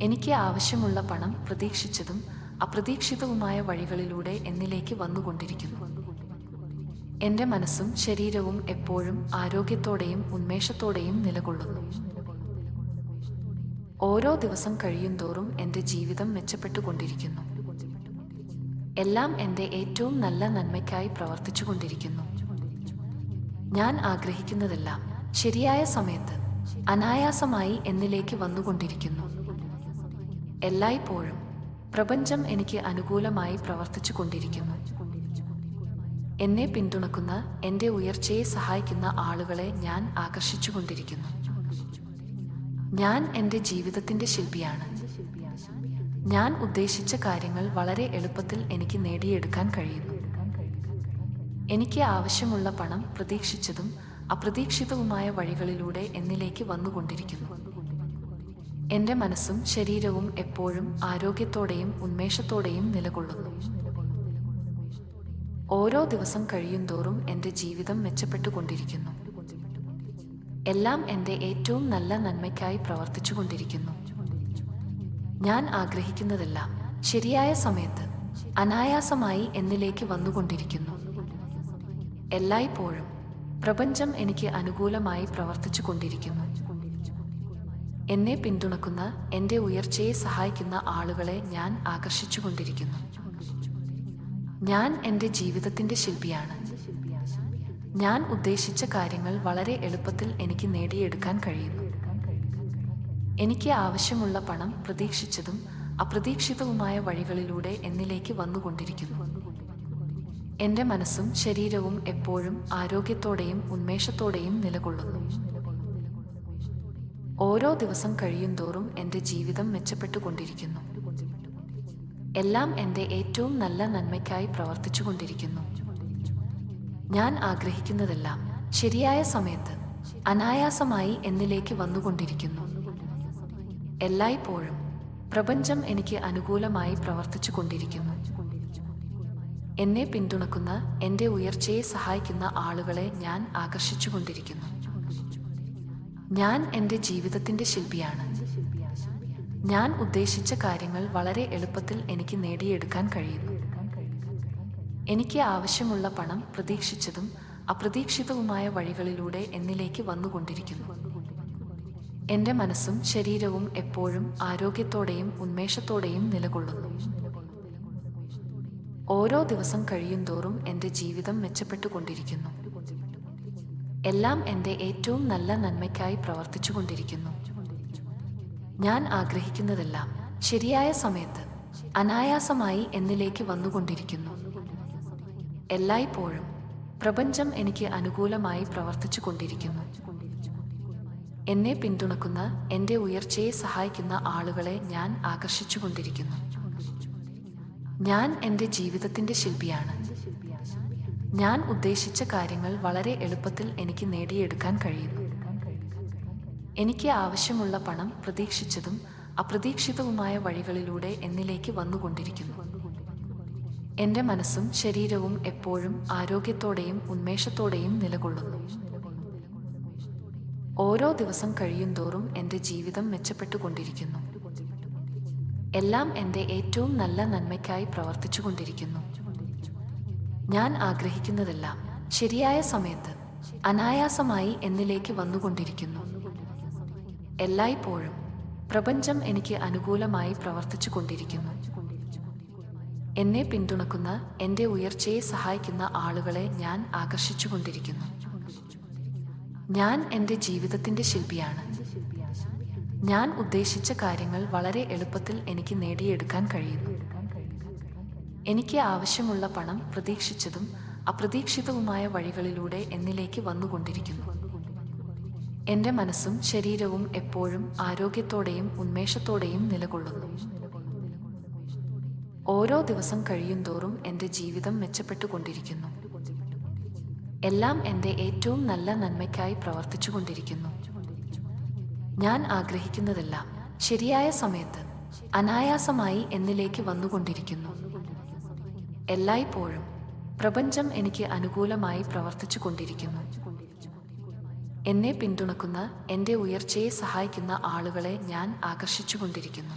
എനിക്ക് ആവശ്യമുള്ള പണം പ്രതീക്ഷിച്ചതും അപ്രതീക്ഷിതവുമായ വഴികളിലൂടെ എന്നിലേക്ക് വന്നുകൊണ്ടിരിക്കുന്നു. എൻ്റെ മനസ്സും ശരീരവും എപ്പോഴും ആരോഗ്യത്തോടെയും ഉന്മേഷത്തോടെയും നിലകൊള്ളുന്നു. ഓരോ ദിവസം കഴിയുന്തോറും എൻ്റെ ജീവിതം മെച്ചപ്പെട്ടുകൊണ്ടിരിക്കുന്നു. എല്ലാം എൻ്റെ ഏറ്റവും നല്ല നന്മയ്ക്കായി പ്രവർത്തിച്ചുകൊണ്ടിരിക്കുന്നു. ഞാൻ ആഗ്രഹിക്കുന്നതെല്ലാം ശരിയായ സമയത്ത് അനായാസമായി എന്നിലേക്ക് വന്നുകൊണ്ടിരിക്കുന്നു. എല്ലായ്പ്പോഴും പ്രപഞ്ചം എനിക്ക് അനുകൂലമായി പ്രവർത്തിച്ചു കൊണ്ടിരിക്കുന്നു. എന്നെ പിന്തുണക്കുന്ന, എൻ്റെ ഉയർച്ചയെ സഹായിക്കുന്ന ആളുകളെ ഞാൻ ആകർഷിച്ചുകൊണ്ടിരിക്കുന്നു. ഞാൻ എൻ്റെ ജീവിതത്തിൻ്റെ ശില്പിയാണ്. ഞാൻ ഉദ്ദേശിച്ച കാര്യങ്ങൾ വളരെ എളുപ്പത്തിൽ എനിക്ക് നേടിയെടുക്കാൻ കഴിയുന്നു. എനിക്ക് ആവശ്യമുള്ള പണം പ്രതീക്ഷിച്ചതും അപ്രതീക്ഷിതവുമായ വഴികളിലൂടെ എന്നിലേക്ക് വന്നുകൊണ്ടിരിക്കുന്നു. എൻ്റെ മനസ്സും ശരീരവും എപ്പോഴും ആരോഗ്യത്തോടെയും ഉന്മേഷത്തോടെയും നിലകൊള്ളുന്നു. ഓരോ ദിവസം കഴിയുന്തോറും എൻ്റെ ജീവിതം മെച്ചപ്പെട്ടുകൊണ്ടിരിക്കുന്നു. എല്ലാം എൻ്റെ ഏറ്റവും നല്ല നന്മയ്ക്കായി പ്രവർത്തിച്ചുകൊണ്ടിരിക്കുന്നു. ഞാൻ ആഗ്രഹിക്കുന്നതെല്ലാം ശരിയായ സമയത്ത് അനായാസമായി എന്നിലേക്ക് വന്നുകൊണ്ടിരിക്കുന്നു. എല്ലായ്പ്പോഴും പ്രപഞ്ചം എനിക്ക് അനുകൂലമായി പ്രവർത്തിച്ചു കൊണ്ടിരിക്കുന്നു. എന്നെ പിന്തുണക്കുന്ന, എൻ്റെ ഉയർച്ചയെ സഹായിക്കുന്ന ആളുകളെ ഞാൻ ആകർഷിച്ചുകൊണ്ടിരിക്കുന്നു. ഞാൻ എൻ്റെ ജീവിതത്തിൻ്റെ ശില്പിയാണ്. ഞാൻ ഉദ്ദേശിച്ച കാര്യങ്ങൾ വളരെ എളുപ്പത്തിൽ എനിക്ക് നേടിയെടുക്കാൻ കഴിയുന്നു. എനിക്ക് ആവശ്യമുള്ള പണം പ്രതീക്ഷിച്ചതും അപ്രതീക്ഷിതവുമായ വഴികളിലൂടെ എന്നിലേക്ക് വന്നുകൊണ്ടിരിക്കുന്നു. എൻ്റെ മനസ്സും ശരീരവും എപ്പോഴും ആരോഗ്യത്തോടെയും ഉന്മേഷത്തോടെയും നിലകൊള്ളുന്നു. ഓരോ ദിവസം കഴിയുന്തോറും എൻ്റെ ജീവിതം മെച്ചപ്പെട്ടുകൊണ്ടിരിക്കുന്നു. എല്ലാം എൻ്റെ ഏറ്റവും നല്ല നന്മയ്ക്കായി പ്രവർത്തിച്ചുകൊണ്ടിരിക്കുന്നു. ഞാൻ ആഗ്രഹിക്കുന്നതെല്ലാം ശരിയായ സമയത്ത് അനായാസമായി എന്നിലേക്ക് വന്നുകൊണ്ടിരിക്കുന്നു. എല്ലായ്പ്പോഴും പ്രപഞ്ചം എനിക്ക് അനുകൂലമായി പ്രവർത്തിച്ചു കൊണ്ടിരിക്കുന്നു. എന്നെ പിന്തുണക്കുന്ന, എൻ്റെ ഉയർച്ചയെ സഹായിക്കുന്ന ആളുകളെ ഞാൻ ആകർഷിച്ചുകൊണ്ടിരിക്കുന്നു. ഞാൻ എൻ്റെ ജീവിതത്തിൻ്റെ ശില്പിയാണ്. ഞാൻ ഉദ്ദേശിച്ച കാര്യങ്ങൾ വളരെ എളുപ്പത്തിൽ എനിക്ക് നേടിയെടുക്കാൻ കഴിയുന്നു. എനിക്ക് ആവശ്യമുള്ള പണം പ്രതീക്ഷിച്ചതും അപ്രതീക്ഷിതവുമായ വഴികളിലൂടെ എന്നിലേക്ക് വന്നുകൊണ്ടിരിക്കുന്നു. എൻ്റെ മനസ്സും ശരീരവും എപ്പോഴും ആരോഗ്യത്തോടെയും ഉന്മേഷത്തോടെയും നിലകൊള്ളുന്നു. ഓരോ ദിവസം കഴിയുന്തോറും എൻ്റെ ജീവിതം മെച്ചപ്പെട്ടുകൊണ്ടിരിക്കുന്നു. എല്ലാം എൻ്റെ ഏറ്റവും നല്ല നന്മയ്ക്കായി പ്രവർത്തിച്ചുകൊണ്ടിരിക്കുന്നു. ഞാൻ ആഗ്രഹിക്കുന്നതെല്ലാം ശരിയായ സമയത്ത് അനായാസമായി എന്നിലേക്ക് വന്നുകൊണ്ടിരിക്കുന്നു. എല്ലായ്പ്പോഴും പ്രപഞ്ചം എനിക്ക് അനുകൂലമായി പ്രവർത്തിച്ചു കൊണ്ടിരിക്കുന്നു. എന്നെ പിന്തുണക്കുന്ന, എൻ്റെ ഉയർച്ചയെ സഹായിക്കുന്ന ആളുകളെ ഞാൻ ആകർഷിച്ചുകൊണ്ടിരിക്കുന്നു. ഞാൻ എൻ്റെ ജീവിതത്തിൻ്റെ ശില്പിയാണ്. ഞാൻ ഉദ്ദേശിച്ച കാര്യങ്ങൾ വളരെ എളുപ്പത്തിൽ എനിക്ക് നേടിയെടുക്കാൻ കഴിയുന്നു. എനിക്ക് ആവശ്യമുള്ള പണം പ്രതീക്ഷിച്ചതും അപ്രതീക്ഷിതവുമായ വഴികളിലൂടെ എന്നിലേക്ക് വന്നുകൊണ്ടിരിക്കുന്നു. എൻ്റെ മനസ്സും ശരീരവും എപ്പോഴും ആരോഗ്യത്തോടെയും ഉന്മേഷത്തോടെയും നിലകൊള്ളുന്നു. ഓരോ ദിവസം കഴിയുന്തോറും എൻ്റെ ജീവിതം മെച്ചപ്പെട്ടുകൊണ്ടിരിക്കുന്നു. എല്ലാം എൻ്റെ ഏറ്റവും നല്ല നന്മയ്ക്കായി പ്രവർത്തിച്ചുകൊണ്ടിരിക്കുന്നു. ഞാൻ ആഗ്രഹിക്കുന്നതെല്ലാം ശരിയായ സമയത്ത് അനായാസമായി എന്നിലേക്ക് വന്നുകൊണ്ടിരിക്കുന്നു. എല്ലായ്പ്പോഴും പ്രപഞ്ചം എനിക്ക് അനുകൂലമായി പ്രവർത്തിച്ചു കൊണ്ടിരിക്കുന്നു. എന്നെ പിന്തുണക്കുന്ന, എൻ്റെ ഉയർച്ചയെ സഹായിക്കുന്ന ആളുകളെ ഞാൻ ആകർഷിച്ചുകൊണ്ടിരിക്കുന്നു. ഞാൻ എൻ്റെ ജീവിതത്തിൻ്റെ ശില്പിയാണ്. ഞാൻ ഉദ്ദേശിച്ച കാര്യങ്ങൾ വളരെ എളുപ്പത്തിൽ എനിക്ക് നേടിയെടുക്കാൻ കഴിയുന്നു. എനിക്ക് ആവശ്യമുള്ള പണം പ്രതീക്ഷിച്ചതും അപ്രതീക്ഷിതവുമായ വഴികളിലൂടെ എന്നിലേക്ക് വന്നുകൊണ്ടിരിക്കുന്നു. എൻ്റെ മനസ്സും ശരീരവും എപ്പോഴും ആരോഗ്യത്തോടെയും ഉന്മേഷത്തോടെയും നിലകൊള്ളുന്നു. ഓരോ ദിവസം കഴിയുന്തോറും എൻ്റെ ജീവിതം മെച്ചപ്പെട്ടുകൊണ്ടിരിക്കുന്നു. എല്ലാം എൻ്റെ ഏറ്റവും നല്ല നന്മയ്ക്കായി പ്രവർത്തിച്ചുകൊണ്ടിരിക്കുന്നു. ഞാൻ ആഗ്രഹിക്കുന്നതെല്ലാം ശരിയായ സമയത്ത് അനായാസമായി എന്നിലേക്ക് വന്നുകൊണ്ടിരിക്കുന്നു. എല്ലായ്പ്പോഴും പ്രപഞ്ചം എനിക്ക് അനുകൂലമായി പ്രവർത്തിച്ചു കൊണ്ടിരിക്കുന്നു. എന്നെ പിന്തുണക്കുന്ന, എൻ്റെ ഉയർച്ചയെ സഹായിക്കുന്ന ആളുകളെ ഞാൻ ആകർഷിച്ചുകൊണ്ടിരിക്കുന്നു.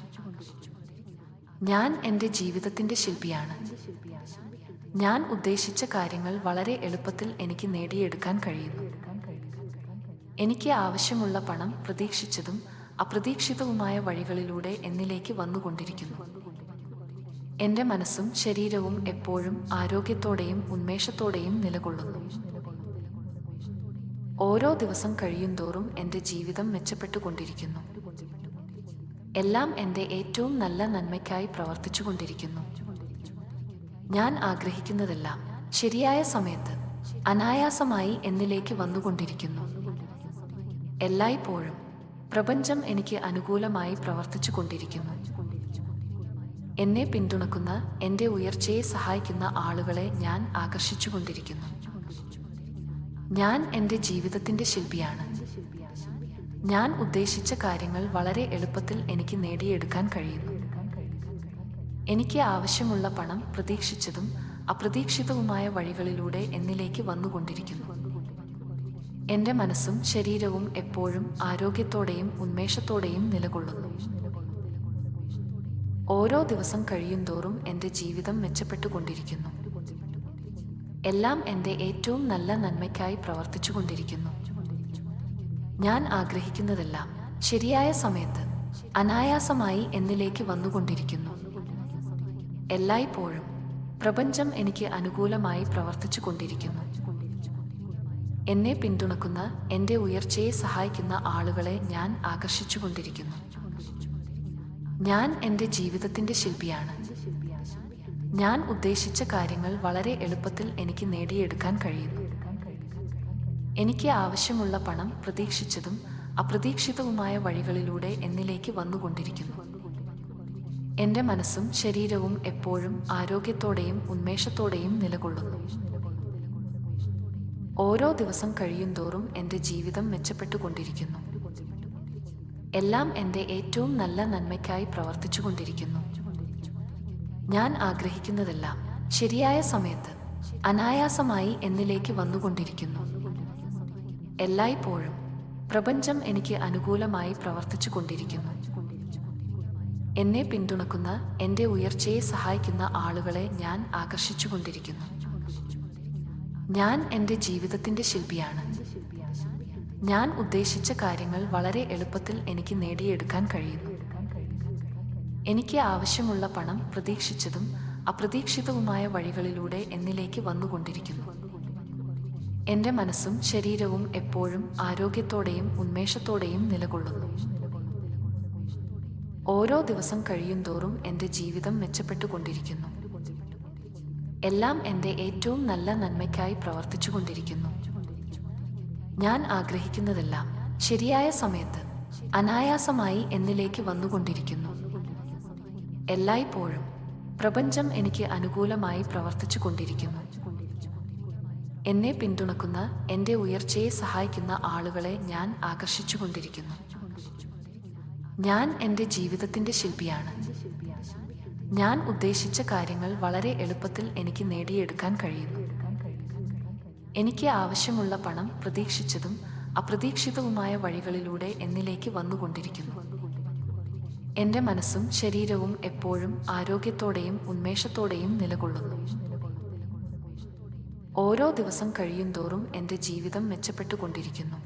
ഞാൻ എൻ്റെ ജീവിതത്തിൻ്റെ ശില്പിയാണ്. ഞാൻ ഉദ്ദേശിച്ച കാര്യങ്ങൾ വളരെ എളുപ്പത്തിൽ എനിക്ക് നേടിയെടുക്കാൻ കഴിയുന്നു. എനിക്ക് ആവശ്യമുള്ള പണം പ്രതീക്ഷിച്ചതും അപ്രതീക്ഷിതവുമായ വഴികളിലൂടെ എന്നിലേക്ക് വന്നുകൊണ്ടിരിക്കുന്നു. എൻ്റെ മനസ്സും ശരീരവും എപ്പോഴും ആരോഗ്യത്തോടെയും ഉന്മേഷത്തോടെയും നിലകൊള്ളുന്നു. ഓരോ ദിവസം കഴിയുന്തോറും എൻ്റെ ജീവിതം മെച്ചപ്പെട്ടുകൊണ്ടിരിക്കുന്നു. എല്ലാം എൻ്റെ ഏറ്റവും നല്ല നന്മയ്ക്കായി പ്രവർത്തിച്ചുകൊണ്ടിരിക്കുന്നു. ഞാൻ ആഗ്രഹിക്കുന്നതെല്ലാം ശരിയായ സമയത്ത് അനായാസമായി എന്നിലേക്ക് വന്നുകൊണ്ടിരിക്കുന്നു. എല്ലായ്പ്പോഴും പ്രപഞ്ചം എനിക്ക് അനുകൂലമായി പ്രവർത്തിച്ചു കൊണ്ടിരിക്കുന്നു. എന്നെ പിന്തുണക്കുന്ന, എൻ്റെ ഉയർച്ചയെ സഹായിക്കുന്ന ആളുകളെ ഞാൻ ആകർഷിച്ചുകൊണ്ടിരിക്കുന്നു. ഞാൻ എൻ്റെ ജീവിതത്തിൻ്റെ ശില്പിയാണ്. ഞാൻ ഉദ്ദേശിച്ച കാര്യങ്ങൾ വളരെ എളുപ്പത്തിൽ എനിക്ക് നേടിയെടുക്കാൻ കഴിയുന്നു. എനിക്ക് ആവശ്യമുള്ള പണം പ്രതീക്ഷിച്ചതും അപ്രതീക്ഷിതവുമായ വഴികളിലൂടെ എന്നിലേക്ക് വന്നുകൊണ്ടിരിക്കുന്നു. എൻ്റെ മനസ്സും ശരീരവും എപ്പോഴും ആരോഗ്യത്തോടെയും ഉന്മേഷത്തോടെയും നിലകൊള്ളുന്നു. ഓരോ ദിവസം കഴിയുന്തോറും എൻ്റെ ജീവിതം മെച്ചപ്പെട്ടുകൊണ്ടിരിക്കുന്നു. എല്ലാം എൻ്റെ ഏറ്റവും നല്ല നന്മയ്ക്കായി പ്രവർത്തിച്ചുകൊണ്ടിരിക്കുന്നു. ഞാൻ ആഗ്രഹിക്കുന്നതെല്ലാം ശരിയായ സമയത്ത് അനായാസമായി എന്നിലേക്ക് വന്നുകൊണ്ടിരിക്കുന്നു. എല്ലായ്പ്പോഴും പ്രപഞ്ചം എനിക്ക് അനുകൂലമായി പ്രവർത്തിച്ചു കൊണ്ടിരിക്കുന്നു. എന്നെ പിന്തുണക്കുന്ന, എൻ്റെ ഉയർച്ചയെ സഹായിക്കുന്ന ആളുകളെ ഞാൻ ആകർഷിച്ചുകൊണ്ടിരിക്കുന്നു. ഞാൻ എൻ്റെ ജീവിതത്തിൻ്റെ ശില്പിയാണ്. ഞാൻ ഉദ്ദേശിച്ച കാര്യങ്ങൾ വളരെ എളുപ്പത്തിൽ എനിക്ക് നേടിയെടുക്കാൻ കഴിയുന്നു. എനിക്ക് ആവശ്യമുള്ള പണം പ്രതീക്ഷിച്ചതും അപ്രതീക്ഷിതവുമായ വഴികളിലൂടെ എന്നിലേക്ക് വന്നുകൊണ്ടിരിക്കുന്നു. എൻ്റെ മനസ്സും ശരീരവും എപ്പോഴും ആരോഗ്യത്തോടെയും ഉന്മേഷത്തോടെയും നിലകൊള്ളുന്നു. ഓരോ ദിവസം കഴിയുന്തോറും എൻ്റെ ജീവിതം മെച്ചപ്പെട്ടുകൊണ്ടിരിക്കുന്നു. എല്ലാം എൻ്റെ ഏറ്റവും നല്ല നന്മയ്ക്കായി പ്രവർത്തിച്ചുകൊണ്ടിരിക്കുന്നു. ഞാൻ ആഗ്രഹിക്കുന്നതെല്ലാം ശരിയായ സമയത്ത് അനായാസമായി എന്നിലേക്ക് വന്നുകൊണ്ടിരിക്കുന്നു. എല്ലായ്പ്പോഴും പ്രപഞ്ചം എനിക്ക് അനുകൂലമായി പ്രവർത്തിച്ചു കൊണ്ടിരിക്കുന്നു. എന്നെ പിന്തുണക്കുന്ന, എൻ്റെ ഉയർച്ചയെ സഹായിക്കുന്ന ആളുകളെ ഞാൻ ആകർഷിച്ചുകൊണ്ടിരിക്കുന്നു. ഞാൻ എൻ്റെ ജീവിതത്തിൻ്റെ ശില്പിയാണ്. ഞാൻ ഉദ്ദേശിച്ച കാര്യങ്ങൾ വളരെ എളുപ്പത്തിൽ എനിക്ക് നേടിയെടുക്കാൻ കഴിയുന്നു. എനിക്ക് ആവശ്യമുള്ള പണം പ്രതീക്ഷിച്ചതും അപ്രതീക്ഷിതവുമായ വഴികളിലൂടെ എന്നിലേക്ക് വന്നുകൊണ്ടിരിക്കുന്നു. എൻ്റെ മനസ്സും ശരീരവും എപ്പോഴും ആരോഗ്യത്തോടെയും ഉന്മേഷത്തോടെയും നിലകൊള്ളുന്നു. ഓരോ ദിവസം കഴിയുന്തോറും എൻ്റെ ജീവിതം മെച്ചപ്പെട്ടുകൊണ്ടിരിക്കുന്നു. എല്ലാം എൻ്റെ ഏറ്റവും നല്ല നന്മയ്ക്കായി പ്രവർത്തിച്ചുകൊണ്ടിരിക്കുന്നു. ഞാൻ ആഗ്രഹിക്കുന്നതെല്ലാം ശരിയായ സമയത്ത് അനായാസമായി എന്നിലേക്ക് വന്നുകൊണ്ടിരിക്കുന്നു. എല്ലായ്പ്പോഴും പ്രപഞ്ചം എനിക്ക് അനുകൂലമായി പ്രവർത്തിച്ചു കൊണ്ടിരിക്കുന്നു. എന്നെ പിന്തുണക്കുന്ന, എൻ്റെ ഉയർച്ചയെ സഹായിക്കുന്ന ആളുകളെ ഞാൻ ആകർഷിച്ചുകൊണ്ടിരിക്കുന്നു. ഞാൻ എൻ്റെ ജീവിതത്തിൻ്റെ ശില്പിയാണ്. ഞാൻ ഉദ്ദേശിച്ച കാര്യങ്ങൾ വളരെ എളുപ്പത്തിൽ എനിക്ക് നേടിയെടുക്കാൻ കഴിയുന്നു. എനിക്ക് ആവശ്യമുള്ള പണം പ്രതീക്ഷിച്ചതും അപ്രതീക്ഷിതവുമായ വഴികളിലൂടെ എന്നിലേക്ക് വന്നുകൊണ്ടിരിക്കുന്നു. എൻ്റെ മനസ്സും ശരീരവും എപ്പോഴും ആരോഗ്യത്തോടെയും ഉന്മേഷത്തോടെയും നിലകൊള്ളുന്നു. ഓരോ ദിവസം കഴിയുന്തോറും എൻ്റെ ജീവിതം മെച്ചപ്പെട്ടുകൊണ്ടിരിക്കുന്നു.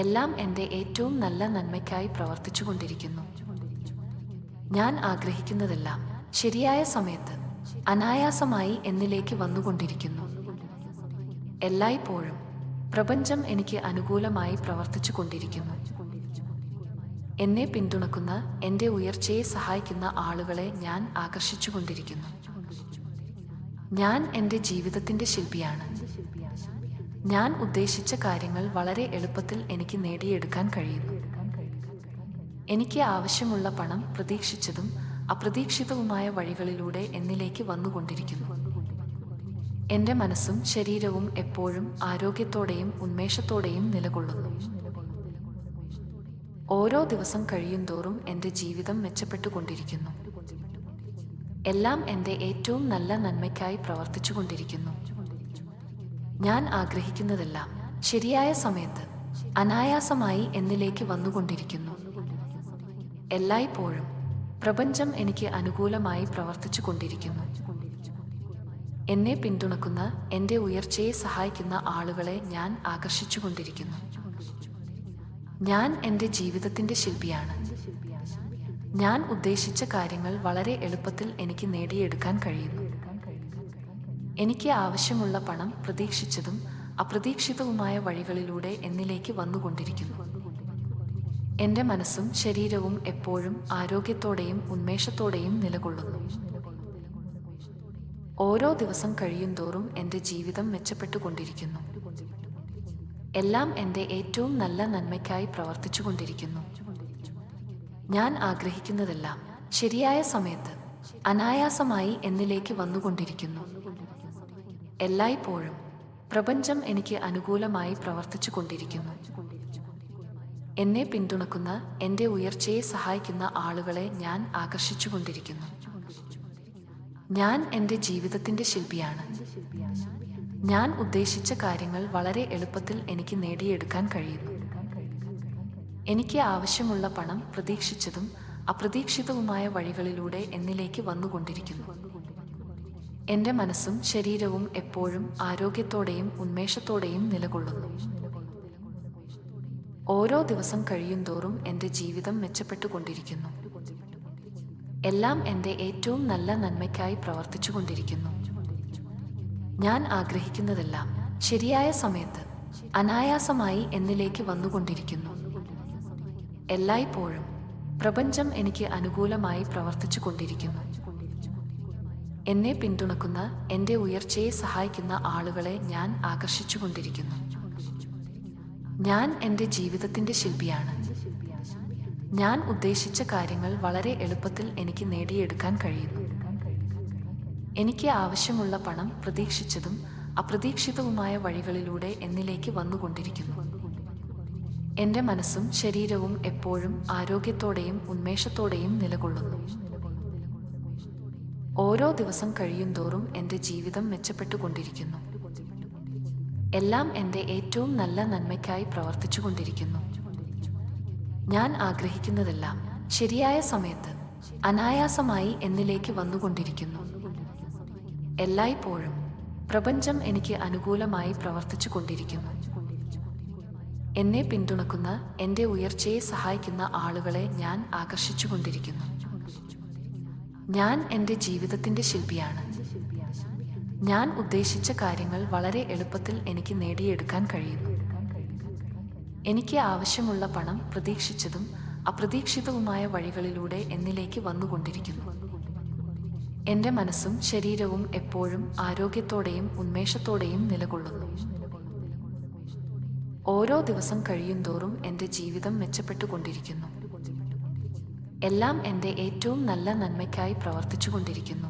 എല്ലാം എൻ്റെ ഏറ്റവും നല്ല നന്മയ്ക്കായി പ്രവർത്തിച്ചുകൊണ്ടിരിക്കുന്നു. ഞാൻ ആഗ്രഹിക്കുന്നതെല്ലാം ശരിയായ സമയത്ത് അനായാസമായി എന്നിലേക്ക് വന്നുകൊണ്ടിരിക്കുന്നു. എല്ലായ്പ്പോഴും പ്രപഞ്ചം എനിക്ക് അനുകൂലമായി പ്രവർത്തിച്ചു കൊണ്ടിരിക്കുന്നു. എന്നെ പിന്തുണക്കുന്ന, എൻ്റെ ഉയർച്ചയെ സഹായിക്കുന്ന ആളുകളെ ഞാൻ ആകർഷിച്ചുകൊണ്ടിരിക്കുന്നു. ഞാൻ എൻ്റെ ജീവിതത്തിൻ്റെ ശില്പിയാണ്. ഞാൻ ഉദ്ദേശിച്ച കാര്യങ്ങൾ വളരെ എളുപ്പത്തിൽ എനിക്ക് നേടിയെടുക്കാൻ കഴിയുന്നു. എനിക്ക് ആവശ്യമുള്ള പണം പ്രതീക്ഷിച്ചതും അപ്രതീക്ഷിതവുമായ വഴികളിലൂടെ എന്നിലേക്ക് വന്നുകൊണ്ടിരിക്കുന്നു. എൻ്റെ മനസ്സും ശരീരവും എപ്പോഴും ആരോഗ്യത്തോടെയും ഉന്മേഷത്തോടെയും നിലകൊള്ളുന്നു. ഓരോ ദിവസം കഴിയുന്തോറും എൻ്റെ ജീവിതം മെച്ചപ്പെട്ടുകൊണ്ടിരിക്കുന്നു. എല്ലാം എൻ്റെ ഏറ്റവും നല്ല നന്മയ്ക്കായി പ്രവർത്തിച്ചുകൊണ്ടിരിക്കുന്നു. ഞാൻ ആഗ്രഹിക്കുന്നതെല്ലാം ശരിയായ സമയത്ത് അനായാസമായി എന്നിലേക്ക് വന്നുകൊണ്ടിരിക്കുന്നു. എല്ലായ്പ്പോഴും പ്രപഞ്ചം എനിക്ക് അനുകൂലമായി പ്രവർത്തിച്ചു കൊണ്ടിരിക്കുന്നു. എന്നെ പിന്തുണക്കുന്ന, എൻ്റെ ഉയർച്ചയെ സഹായിക്കുന്ന ആളുകളെ ഞാൻ ആകർഷിച്ചുകൊണ്ടിരിക്കുന്നു. ഞാൻ എൻ്റെ ജീവിതത്തിൻ്റെ ശില്പിയാണ്. ഞാൻ ഉദ്ദേശിച്ച കാര്യങ്ങൾ വളരെ എളുപ്പത്തിൽ എനിക്ക് നേടിയെടുക്കാൻ കഴിയുന്നു. എനിക്ക് ആവശ്യമുള്ള പണം പ്രതീക്ഷിച്ചതും അപ്രതീക്ഷിതവുമായ വഴികളിലൂടെ എന്നിലേക്ക് വന്നുകൊണ്ടിരിക്കുന്നു. എൻ്റെ മനസ്സും ശരീരവും എപ്പോഴും ആരോഗ്യത്തോടെയും ഉന്മേഷത്തോടെയും നിലകൊള്ളുന്നു. ഓരോ ദിവസം കഴിയുന്തോറും എൻ്റെ ജീവിതം മെച്ചപ്പെട്ടുകൊണ്ടിരിക്കുന്നു. എല്ലാം എൻ്റെ ഏറ്റവും നല്ല നന്മയ്ക്കായി പ്രവർത്തിച്ചുകൊണ്ടിരിക്കുന്നു. ഞാൻ ആഗ്രഹിക്കുന്നതെല്ലാം ശരിയായ സമയത്ത് അനായാസമായി എന്നിലേക്ക് വന്നുകൊണ്ടിരിക്കുന്നു. എല്ലായ്പ്പോഴും പ്രപഞ്ചം എനിക്ക് അനുകൂലമായി പ്രവർത്തിച്ചു കൊണ്ടിരിക്കുന്നു. എന്നെ പിന്തുണക്കുന്ന, എൻ്റെ ഉയർച്ചയെ സഹായിക്കുന്ന ആളുകളെ ഞാൻ ആകർഷിച്ചുകൊണ്ടിരിക്കുന്നു. ഞാൻ എൻ്റെ ജീവിതത്തിൻ്റെ ശില്പിയാണ്. ഞാൻ ഉദ്ദേശിച്ച കാര്യങ്ങൾ വളരെ എളുപ്പത്തിൽ എനിക്ക് നേടിയെടുക്കാൻ കഴിയുന്നു. എനിക്ക് ആവശ്യമുള്ള പണം പ്രതീക്ഷിച്ചതും അപ്രതീക്ഷിതവുമായ വഴികളിലൂടെ എന്നിലേക്ക് വന്നുകൊണ്ടിരിക്കുന്നു. എൻ്റെ മനസ്സും ശരീരവും എപ്പോഴും ആരോഗ്യത്തോടെയും ഉന്മേഷത്തോടെയും നിലകൊള്ളുന്നു. ഓരോ ദിവസം കഴിയുന്തോറും എൻ്റെ ജീവിതം മെച്ചപ്പെട്ടുകൊണ്ടിരിക്കുന്നു. എല്ലാം എൻ്റെ ഏറ്റവും നല്ല നന്മയ്ക്കായി പ്രവർത്തിച്ചുകൊണ്ടിരിക്കുന്നു. ഞാൻ ആഗ്രഹിക്കുന്നതെല്ലാം ശരിയായ സമയത്ത് അനായാസമായി എന്നിലേക്ക് വന്നുകൊണ്ടിരിക്കുന്നു. എല്ലായ്പ്പോഴും പ്രപഞ്ചം എനിക്ക് അനുകൂലമായി പ്രവർത്തിച്ചു കൊണ്ടിരിക്കുന്നു. എന്നെ പിന്തുണക്കുന്ന, എൻ്റെ ഉയർച്ചയെ സഹായിക്കുന്ന ആളുകളെ ഞാൻ ആകർഷിച്ചുകൊണ്ടിരിക്കുന്നു. ഞാൻ എൻ്റെ ജീവിതത്തിൻ്റെ ശില്പിയാണ്. ഞാൻ ഉദ്ദേശിച്ച കാര്യങ്ങൾ വളരെ എളുപ്പത്തിൽ എനിക്ക് നേടിയെടുക്കാൻ കഴിയുന്നു. എനിക്ക് ആവശ്യമുള്ള പണം പ്രതീക്ഷിച്ചതും അപ്രതീക്ഷിതവുമായ വഴികളിലൂടെ എന്നിലേക്ക് വന്നുകൊണ്ടിരിക്കുന്നു. എൻ്റെ മനസ്സും ശരീരവും എപ്പോഴും ആരോഗ്യത്തോടെയും ഉന്മേഷത്തോടെയും നിലകൊള്ളുന്നു. ഓരോ ദിവസം കഴിയുന്തോറും എൻ്റെ ജീവിതം മെച്ചപ്പെട്ടുകൊണ്ടിരിക്കുന്നു. എല്ലാം എൻ്റെ ഏറ്റവും നല്ല നന്മയ്ക്കായി പ്രവർത്തിച്ചുകൊണ്ടിരിക്കുന്നു. ഞാൻ ആഗ്രഹിക്കുന്നതെല്ലാം ശരിയായ സമയത്ത് അനായാസമായി എന്നിലേക്ക് വന്നുകൊണ്ടിരിക്കുന്നു. എല്ലായ്പ്പോഴും പ്രപഞ്ചം എനിക്ക് അനുകൂലമായി പ്രവർത്തിച്ചു കൊണ്ടിരിക്കുന്നു. എന്നെ പിന്തുണക്കുന്ന, എൻ്റെ ഉയർച്ചയെ സഹായിക്കുന്ന ആളുകളെ ഞാൻ ആകർഷിച്ചുകൊണ്ടിരിക്കുന്നു. ഞാൻ എൻ്റെ ജീവിതത്തിൻ്റെ ശില്പിയാണ്. ഞാൻ ഉദ്ദേശിച്ച കാര്യങ്ങൾ വളരെ എളുപ്പത്തിൽ എനിക്ക് നേടിയെടുക്കാൻ കഴിയുന്നു. എനിക്ക് ആവശ്യമുള്ള പണം പ്രതീക്ഷിച്ചതും അപ്രതീക്ഷിതവുമായ വഴികളിലൂടെ എന്നിലേക്ക് വന്നുകൊണ്ടിരിക്കുന്നു. എൻ്റെ മനസ്സും ശരീരവും എപ്പോഴും ആരോഗ്യത്തോടെയും ഉന്മേഷത്തോടെയും നിലകൊള്ളുന്നു. ഓരോ ദിവസം കഴിയുന്തോറും എൻ്റെ ജീവിതം മെച്ചപ്പെട്ടുകൊണ്ടിരിക്കുന്നു. എല്ലാം എൻ്റെ ഏറ്റവും നല്ല നന്മയ്ക്കായി പ്രവർത്തിച്ചുകൊണ്ടിരിക്കുന്നു.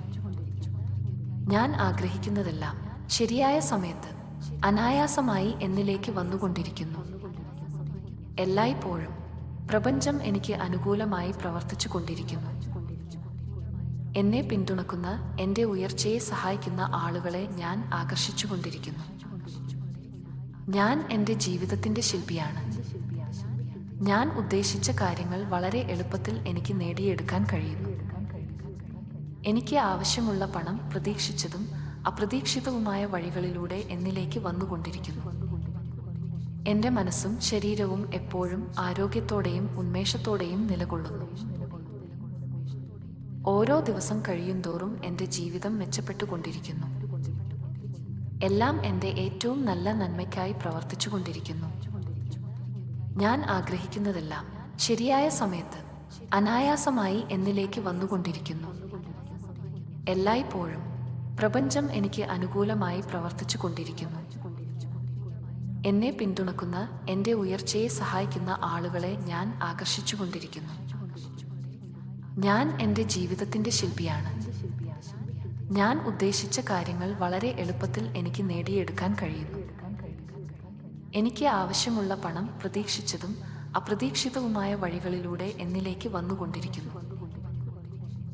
ഞാൻ ആഗ്രഹിക്കുന്നതെല്ലാം ശരിയായ സമയത്ത് അനായാസമായി എന്നിലേക്ക് വന്നുകൊണ്ടിരിക്കുന്നു. എല്ലായ്പ്പോഴും പ്രപഞ്ചം എനിക്ക് അനുകൂലമായി പ്രവർത്തിച്ചു കൊണ്ടിരിക്കുന്നു. എന്നെ പിന്തുണക്കുന്ന, എൻ്റെ ഉയർച്ചയെ സഹായിക്കുന്ന ആളുകളെ ഞാൻ ആകർഷിച്ചുകൊണ്ടിരിക്കുന്നു. ഞാൻ എൻ്റെ ജീവിതത്തിൻ്റെ ശില്പിയാണ്. ഞാൻ ഉദ്ദേശിച്ച കാര്യങ്ങൾ വളരെ എളുപ്പത്തിൽ എനിക്ക് നേടിയെടുക്കാൻ കഴിയുന്നു. എനിക്ക് ആവശ്യമുള്ള പണം പ്രതീക്ഷിച്ചതും അപ്രതീക്ഷിതവുമായ വഴികളിലൂടെ എന്നിലേക്ക് വന്നുകൊണ്ടിരിക്കുന്നു. എൻ്റെ മനസ്സും ശരീരവും എപ്പോഴും ആരോഗ്യത്തോടെയും ഉന്മേഷത്തോടെയും നിലകൊള്ളുന്നു. ഓരോ ദിവസം കഴിയുന്തോറും എൻ്റെ ജീവിതം മെച്ചപ്പെട്ടുകൊണ്ടിരിക്കുന്നു. എല്ലാം എൻ്റെ ഏറ്റവും നല്ല നന്മയ്ക്കായി പ്രവർത്തിച്ചുകൊണ്ടിരിക്കുന്നു. ഞാൻ ആഗ്രഹിക്കുന്നതെല്ലാം ശരിയായ സമയത്ത് അനായാസമായി എന്നിലേക്ക് വന്നുകൊണ്ടിരിക്കുന്നു. എല്ലായ്പ്പോഴും പ്രപഞ്ചം എനിക്ക് അനുകൂലമായി പ്രവർത്തിച്ചു കൊണ്ടിരിക്കുന്നു. എന്നെ പിന്തുണക്കുന്ന, എൻ്റെ ഉയർച്ചയെ സഹായിക്കുന്ന ആളുകളെ ഞാൻ ആകർഷിച്ചുകൊണ്ടിരിക്കുന്നു. ഞാൻ എൻ്റെ ജീവിതത്തിൻ്റെ ശില്പിയാണ്. ഞാൻ ഉദ്ദേശിച്ച കാര്യങ്ങൾ വളരെ എളുപ്പത്തിൽ എനിക്ക് നേടിയെടുക്കാൻ കഴിയുന്നു. എനിക്ക് ആവശ്യമുള്ള പണം പ്രതീക്ഷിച്ചതും അപ്രതീക്ഷിതവുമായ വഴികളിലൂടെ എന്നിലേക്ക് വന്നുകൊണ്ടിരിക്കുന്നു.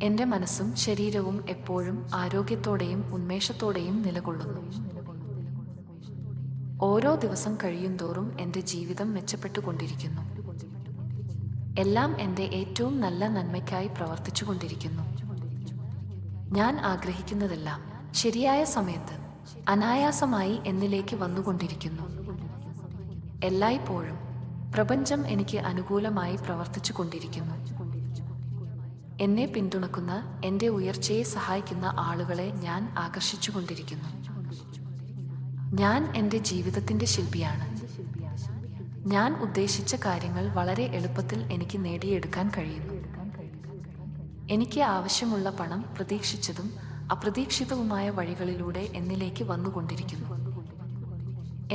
എൻ്റെ മനസ്സും ശരീരവും എപ്പോഴും ആരോഗ്യത്തോടെയും ഉന്മേഷത്തോടെയും നിലകൊള്ളുന്നു. ഓരോ ദിവസം കഴിയുന്തോറും എൻ്റെ ജീവിതം മെച്ചപ്പെട്ടുകൊണ്ടിരിക്കുന്നു. എല്ലാം എൻ്റെ ഏറ്റവും നല്ല നന്മയ്ക്കായി പ്രവർത്തിച്ചുകൊണ്ടിരിക്കുന്നു. ഞാൻ ആഗ്രഹിക്കുന്നതെല്ലാം ശരിയായ സമയത്ത് അനായാസമായി എന്നിലേക്ക് വന്നുകൊണ്ടിരിക്കുന്നു. എല്ലായ്പ്പോഴും പ്രപഞ്ചം എനിക്ക് അനുകൂലമായി പ്രവർത്തിച്ചു കൊണ്ടിരിക്കുന്നു. എന്നെ പിന്തുണക്കുന്ന, എൻ്റെ ഉയർച്ചയെ സഹായിക്കുന്ന ആളുകളെ ഞാൻ ആകർഷിച്ചുകൊണ്ടിരിക്കുന്നു. ഞാൻ എൻ്റെ ജീവിതത്തിൻ്റെ ശില്പിയാണ്. ഞാൻ ഉദ്ദേശിച്ച കാര്യങ്ങൾ വളരെ എളുപ്പത്തിൽ എനിക്ക് നേടിയെടുക്കാൻ കഴിയുന്നു. എനിക്ക് ആവശ്യമുള്ള പണം പ്രതീക്ഷിച്ചതും അപ്രതീക്ഷിതവുമായ വഴികളിലൂടെ എന്നിലേക്ക് വന്നുകൊണ്ടിരിക്കുന്നു.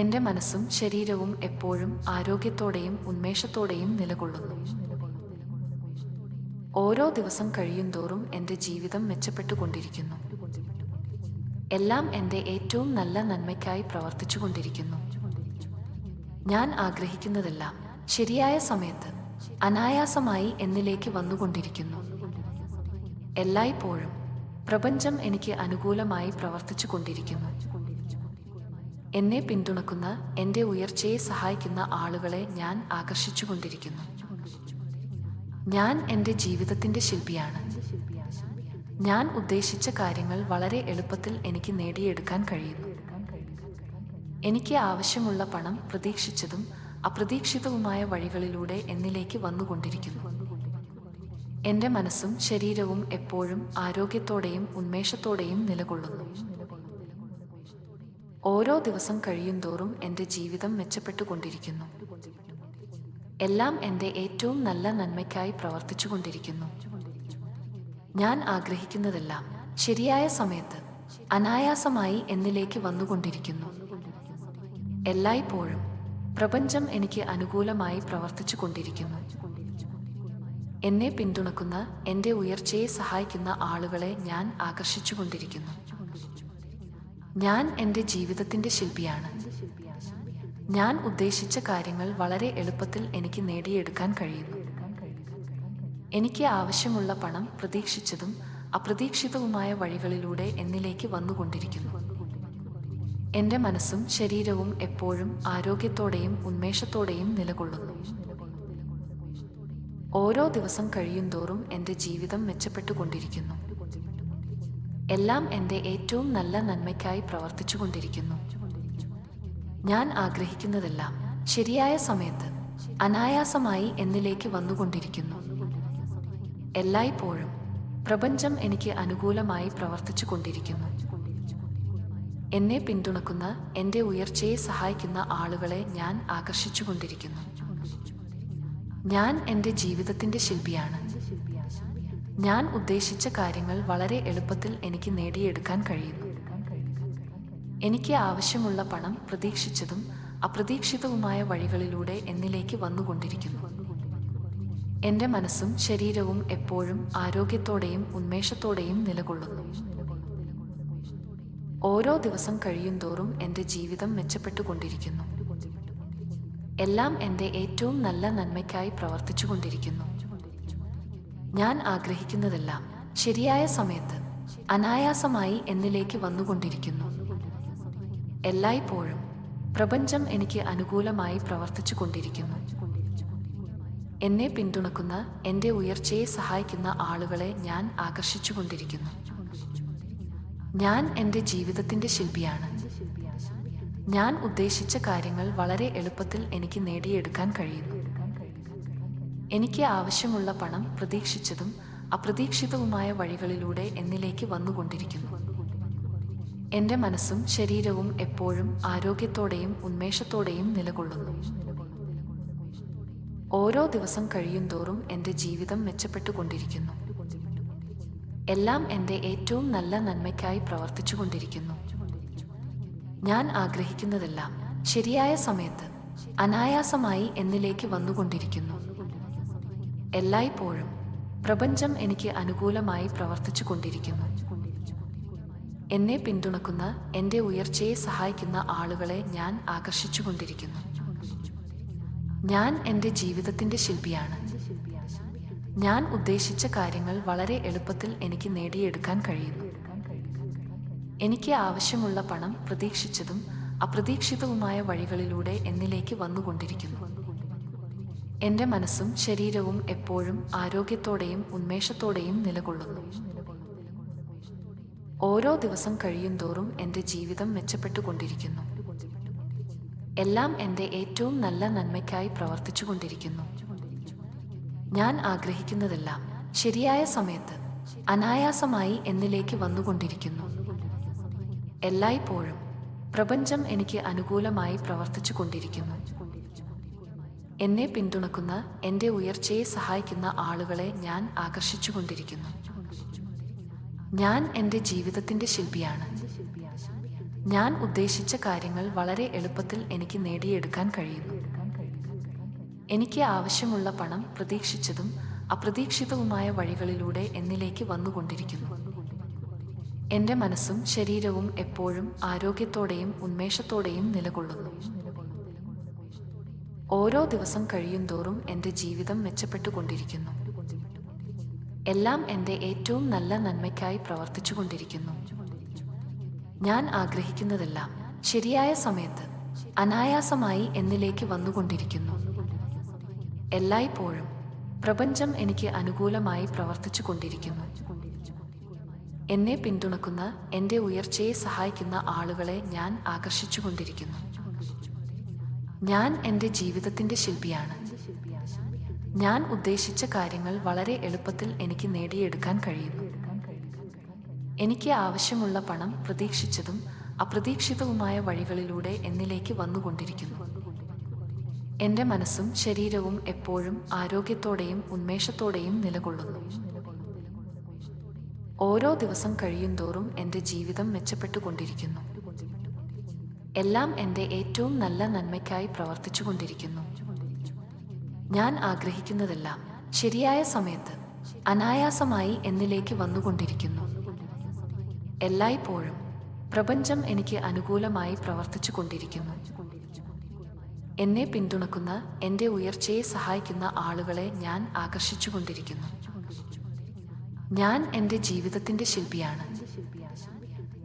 എൻ്റെ മനസ്സും ശരീരവും എപ്പോഴും ആരോഗ്യത്തോടെയും ഉന്മേഷത്തോടെയും നിലകൊള്ളുന്നു. ഓരോ ദിവസം കഴിയുന്തോറും എൻ്റെ ജീവിതം മെച്ചപ്പെട്ടുകൊണ്ടിരിക്കുന്നു. എല്ലാം എൻ്റെ ഏറ്റവും നല്ല നന്മയ്ക്കായി പ്രവർത്തിച്ചുകൊണ്ടിരിക്കുന്നു. ഞാൻ ആഗ്രഹിക്കുന്നതെല്ലാം ശരിയായ സമയത്ത് അനായാസമായി എന്നിലേക്ക് വന്നുകൊണ്ടിരിക്കുന്നു. എല്ലായ്പ്പോഴും പ്രപഞ്ചം എനിക്ക് അനുകൂലമായി പ്രവർത്തിച്ചു കൊണ്ടിരിക്കുന്നു. എന്നെ പിന്തുണക്കുന്ന, എൻ്റെ ഉയർച്ചയെ സഹായിക്കുന്ന ആളുകളെ ഞാൻ ആകർഷിച്ചുകൊണ്ടിരിക്കുന്നു. ഞാൻ എൻ്റെ ജീവിതത്തിൻ്റെ ശില്പിയാണ്. ഞാൻ ഉദ്ദേശിച്ച കാര്യങ്ങൾ വളരെ എളുപ്പത്തിൽ എനിക്ക് നേടിയെടുക്കാൻ കഴിയുന്നു. എനിക്ക് ആവശ്യമുള്ള പണം പ്രതീക്ഷിച്ചതും അപ്രതീക്ഷിതവുമായ വഴികളിലൂടെ എന്നിലേക്ക് വന്നുകൊണ്ടിരിക്കുന്നു. എൻ്റെ മനസ്സും ശരീരവും എപ്പോഴും ആരോഗ്യത്തോടെയും ഉന്മേഷത്തോടെയും നിലകൊള്ളുന്നു. ഓരോ ദിവസം കഴിയുന്തോറും എൻ്റെ ജീവിതം മെച്ചപ്പെട്ടുകൊണ്ടിരിക്കുന്നു. എല്ലാം എൻ്റെ ഏറ്റവും നല്ല നന്മയ്ക്കായി പ്രവർത്തിച്ചുകൊണ്ടിരിക്കുന്നു. ഞാൻ ആഗ്രഹിക്കുന്നതെല്ലാം ശരിയായ സമയത്ത് അനായാസമായി എന്നിലേക്ക് വന്നുകൊണ്ടിരിക്കുന്നു. എല്ലായ്പ്പോഴും പ്രപഞ്ചം എനിക്ക് അനുകൂലമായി പ്രവർത്തിച്ചു കൊണ്ടിരിക്കുന്നു. എന്നെ പിന്തുണക്കുന്ന, എൻ്റെ ഉയർച്ചയെ സഹായിക്കുന്ന ആളുകളെ ഞാൻ ആകർഷിച്ചുകൊണ്ടിരിക്കുന്നു. ഞാൻ എൻ്റെ ജീവിതത്തിൻ്റെ ശില്പിയാണ്. ഞാൻ ഉദ്ദേശിച്ച കാര്യങ്ങൾ വളരെ എളുപ്പത്തിൽ എനിക്ക് നേടിയെടുക്കാൻ കഴിയുന്നു. എനിക്ക് ആവശ്യമുള്ള പണം പ്രതീക്ഷിച്ചതും അപ്രതീക്ഷിതവുമായ വഴികളിലൂടെ എന്നിലേക്ക് വന്നുകൊണ്ടിരിക്കുന്നു. എൻ്റെ മനസ്സും ശരീരവും എപ്പോഴും ആരോഗ്യത്തോടെയും ഉന്മേഷത്തോടെയും നിലകൊള്ളുന്നു. ഓരോ ദിവസം കഴിയുന്തോറും എൻ്റെ ജീവിതം മെച്ചപ്പെട്ടുകൊണ്ടിരിക്കുന്നു. എല്ലാം എൻ്റെ ഏറ്റവും നല്ല നന്മയ്ക്കായി പ്രവർത്തിച്ചുകൊണ്ടിരിക്കുന്നു. ഞാൻ ആഗ്രഹിക്കുന്നതെല്ലാം ശരിയായ സമയത്ത് അനായാസമായി എന്നിലേക്ക് വന്നുകൊണ്ടിരിക്കുന്നു. എല്ലായ്പ്പോഴും പ്രപഞ്ചം എനിക്ക് അനുകൂലമായി പ്രവർത്തിച്ചു കൊണ്ടിരിക്കുന്നു. എന്നെ പിന്തുണക്കുന്ന, എൻ്റെ ഉയർച്ചയെ സഹായിക്കുന്ന ആളുകളെ ഞാൻ ആകർഷിച്ചുകൊണ്ടിരിക്കുന്നു. ഞാൻ എൻ്റെ ജീവിതത്തിൻ്റെ ശില്പിയാണ്. ഞാൻ ഉദ്ദേശിച്ച കാര്യങ്ങൾ വളരെ എളുപ്പത്തിൽ എനിക്ക് നേടിയെടുക്കാൻ കഴിയുന്നു. എനിക്ക് ആവശ്യമുള്ള പണം പ്രതീക്ഷിച്ചതും അപ്രതീക്ഷിതവുമായ വഴികളിലൂടെ എന്നിലേക്ക് വന്നുകൊണ്ടിരിക്കുന്നു. എൻ്റെ മനസ്സും ശരീരവും എപ്പോഴും ആരോഗ്യത്തോടെയും ഉന്മേഷത്തോടെയും നിലകൊള്ളുന്നു. ഓരോ ദിവസം കഴിയുന്തോറും എൻ്റെ ജീവിതം മെച്ചപ്പെട്ടുകൊണ്ടിരിക്കുന്നു. എല്ലാം എൻ്റെ ഏറ്റവും നല്ല നന്മയ്ക്കായി പ്രവർത്തിച്ചുകൊണ്ടിരിക്കുന്നു. ഞാൻ ആഗ്രഹിക്കുന്നതെല്ലാം ശരിയായ സമയത്ത് അനായാസമായി എന്നിലേക്ക് വന്നുകൊണ്ടിരിക്കുന്നു. എല്ലായ്പ്പോഴും പ്രപഞ്ചം എനിക്ക് അനുകൂലമായി പ്രവർത്തിച്ചു കൊണ്ടിരിക്കുന്നു. എന്നെ പിന്തുണക്കുന്ന, എൻ്റെ ഉയർച്ചയെ സഹായിക്കുന്ന ആളുകളെ ഞാൻ ആകർഷിച്ചുകൊണ്ടിരിക്കുന്നു. ഞാൻ എൻ്റെ ജീവിതത്തിൻ്റെ ശില്പിയാണ്. ഞാൻ ഉദ്ദേശിച്ച കാര്യങ്ങൾ വളരെ എളുപ്പത്തിൽ എനിക്ക് നേടിയെടുക്കാൻ കഴിയുന്നു. എനിക്ക് ആവശ്യമുള്ള പണം പ്രതീക്ഷിച്ചതും അപ്രതീക്ഷിതവുമായ വഴികളിലൂടെ എന്നിലേക്ക് വന്നുകൊണ്ടിരിക്കുന്നു. എൻ്റെ മനസ്സും ശരീരവും എപ്പോഴും ആരോഗ്യത്തോടെയും ഉന്മേഷത്തോടെയും നിലകൊള്ളുന്നു. ഓരോ ദിവസം കഴിയുന്തോറും എൻ്റെ ജീവിതം മെച്ചപ്പെട്ടുകൊണ്ടിരിക്കുന്നു. എല്ലാം എൻ്റെ ഏറ്റവും നല്ല നന്മയ്ക്കായി പ്രവർത്തിച്ചുകൊണ്ടിരിക്കുന്നു. ഞാൻ ആഗ്രഹിക്കുന്നതെല്ലാം ശരിയായ സമയത്ത് അനായാസമായി എന്നിലേക്ക് വന്നുകൊണ്ടിരിക്കുന്നു. എല്ലായ്പ്പോഴും പ്രപഞ്ചം എനിക്ക് അനുകൂലമായി പ്രവർത്തിച്ചു കൊണ്ടിരിക്കുന്നു. എന്നെ പിന്തുണക്കുന്ന, എൻ്റെ ഉയർച്ചയെ സഹായിക്കുന്ന ആളുകളെ ഞാൻ ആകർഷിച്ചുകൊണ്ടിരിക്കുന്നു. ഞാൻ എൻ്റെ ജീവിതത്തിൻ്റെ ശില്പിയാണ്. ഞാൻ ഉദ്ദേശിച്ച കാര്യങ്ങൾ വളരെ എളുപ്പത്തിൽ എനിക്ക് നേടിയെടുക്കാൻ കഴിയുന്നു. എനിക്ക് ആവശ്യമുള്ള പണം പ്രതീക്ഷിച്ചതും അപ്രതീക്ഷിതവുമായ വഴികളിലൂടെ എന്നിലേക്ക് വന്നുകൊണ്ടിരിക്കുന്നു. എൻ്റെ മനസ്സും ശരീരവും എപ്പോഴും ആരോഗ്യത്തോടെയും ഉന്മേഷത്തോടെയും നിലകൊള്ളുന്നു. ഓരോ ദിവസം കഴിയുന്തോറും എൻ്റെ ജീവിതം മെച്ചപ്പെട്ടുകൊണ്ടിരിക്കുന്നു. എല്ലാം എൻ്റെ ഏറ്റവും നല്ല നന്മയ്ക്കായി പ്രവർത്തിച്ചുകൊണ്ടിരിക്കുന്നു. ഞാൻ ആഗ്രഹിക്കുന്നതെല്ലാം ശരിയായ സമയത്ത് അനായാസമായി എന്നിലേക്ക് വന്നുകൊണ്ടിരിക്കുന്നു. എല്ലായ്പ്പോഴും പ്രപഞ്ചം എനിക്ക് അനുകൂലമായി പ്രവർത്തിച്ചു കൊണ്ടിരിക്കുന്നു. എന്നെ പിന്തുണക്കുന്ന, എൻ്റെ ഉയർച്ചയെ സഹായിക്കുന്ന ആളുകളെ ഞാൻ ആകർഷിച്ചുകൊണ്ടിരിക്കുന്നു. ഞാൻ എൻ്റെ ജീവിതത്തിൻ്റെ ശില്പിയാണ്. ഞാൻ ഉദ്ദേശിച്ച കാര്യങ്ങൾ വളരെ എളുപ്പത്തിൽ എനിക്ക് നേടിയെടുക്കാൻ കഴിയുന്നു. എനിക്ക് ആവശ്യമുള്ള പണം പ്രതീക്ഷിച്ചതും അപ്രതീക്ഷിതവുമായ വഴികളിലൂടെ എന്നിലേക്ക് വന്നുകൊണ്ടിരിക്കുന്നു. എൻ്റെ മനസ്സും ശരീരവും എപ്പോഴും ആരോഗ്യത്തോടെയും ഉന്മേഷത്തോടെയും നിലകൊള്ളുന്നു. ഓരോ ദിവസം കഴിയുന്തോറും എൻ്റെ ജീവിതം മെച്ചപ്പെട്ടുകൊണ്ടിരിക്കുന്നു. എല്ലാം എൻ്റെ ഏറ്റവും നല്ല നന്മയ്ക്കായി പ്രവർത്തിച്ചുകൊണ്ടിരിക്കുന്നു. ഞാൻ ആഗ്രഹിക്കുന്നതെല്ലാം ശരിയായ സമയത്ത് അനായാസമായി എന്നിലേക്ക് വന്നുകൊണ്ടിരിക്കുന്നു. എല്ലായ്പ്പോഴും പ്രപഞ്ചം എനിക്ക് അനുകൂലമായി പ്രവർത്തിച്ചു കൊണ്ടിരിക്കുന്നു. എന്നെ പിന്തുണക്കുന്ന, എൻ്റെ ഉയർച്ചയെ സഹായിക്കുന്ന ആളുകളെ ഞാൻ ആകർഷിച്ചുകൊണ്ടിരിക്കുന്നു. ഞാൻ എൻ്റെ ജീവിതത്തിൻ്റെ ശില്പിയാണ്. ഞാൻ ഉദ്ദേശിച്ച കാര്യങ്ങൾ വളരെ എളുപ്പത്തിൽ എനിക്ക് നേടിയെടുക്കാൻ കഴിയുന്നു. എനിക്ക് ആവശ്യമുള്ള പണം പ്രതീക്ഷിച്ചതും അപ്രതീക്ഷിതവുമായ വഴികളിലൂടെ എന്നിലേക്ക് വന്നുകൊണ്ടിരിക്കുന്നു. എൻ്റെ മനസ്സും ശരീരവും എപ്പോഴും ആരോഗ്യത്തോടെയും ഉന്മേഷത്തോടെയും നിലകൊള്ളുന്നു. ഓരോ ദിവസം കഴിയുന്തോറും എൻ്റെ ജീവിതം മെച്ചപ്പെട്ടുകൊണ്ടിരിക്കുന്നു. എല്ലാം എൻ്റെ ഏറ്റവും നല്ല നന്മയ്ക്കായി പ്രവർത്തിച്ചുകൊണ്ടിരിക്കുന്നു. ഞാൻ ആഗ്രഹിക്കുന്നതെല്ലാം ശരിയായ സമയത്ത് അനായാസമായി എന്നിലേക്ക് വന്നുകൊണ്ടിരിക്കുന്നു. എല്ലായ്പ്പോഴും പ്രപഞ്ചം എനിക്ക് അനുകൂലമായി പ്രവർത്തിച്ചു കൊണ്ടിരിക്കുന്നു. എന്നെ പിന്തുണക്കുന്ന, എൻ്റെ ഉയർച്ചയെ സഹായിക്കുന്ന ആളുകളെ ഞാൻ ആകർഷിച്ചുകൊണ്ടിരിക്കുന്നു. ഞാൻ എൻ്റെ ജീവിതത്തിൻ്റെ ശില്പിയാണ്.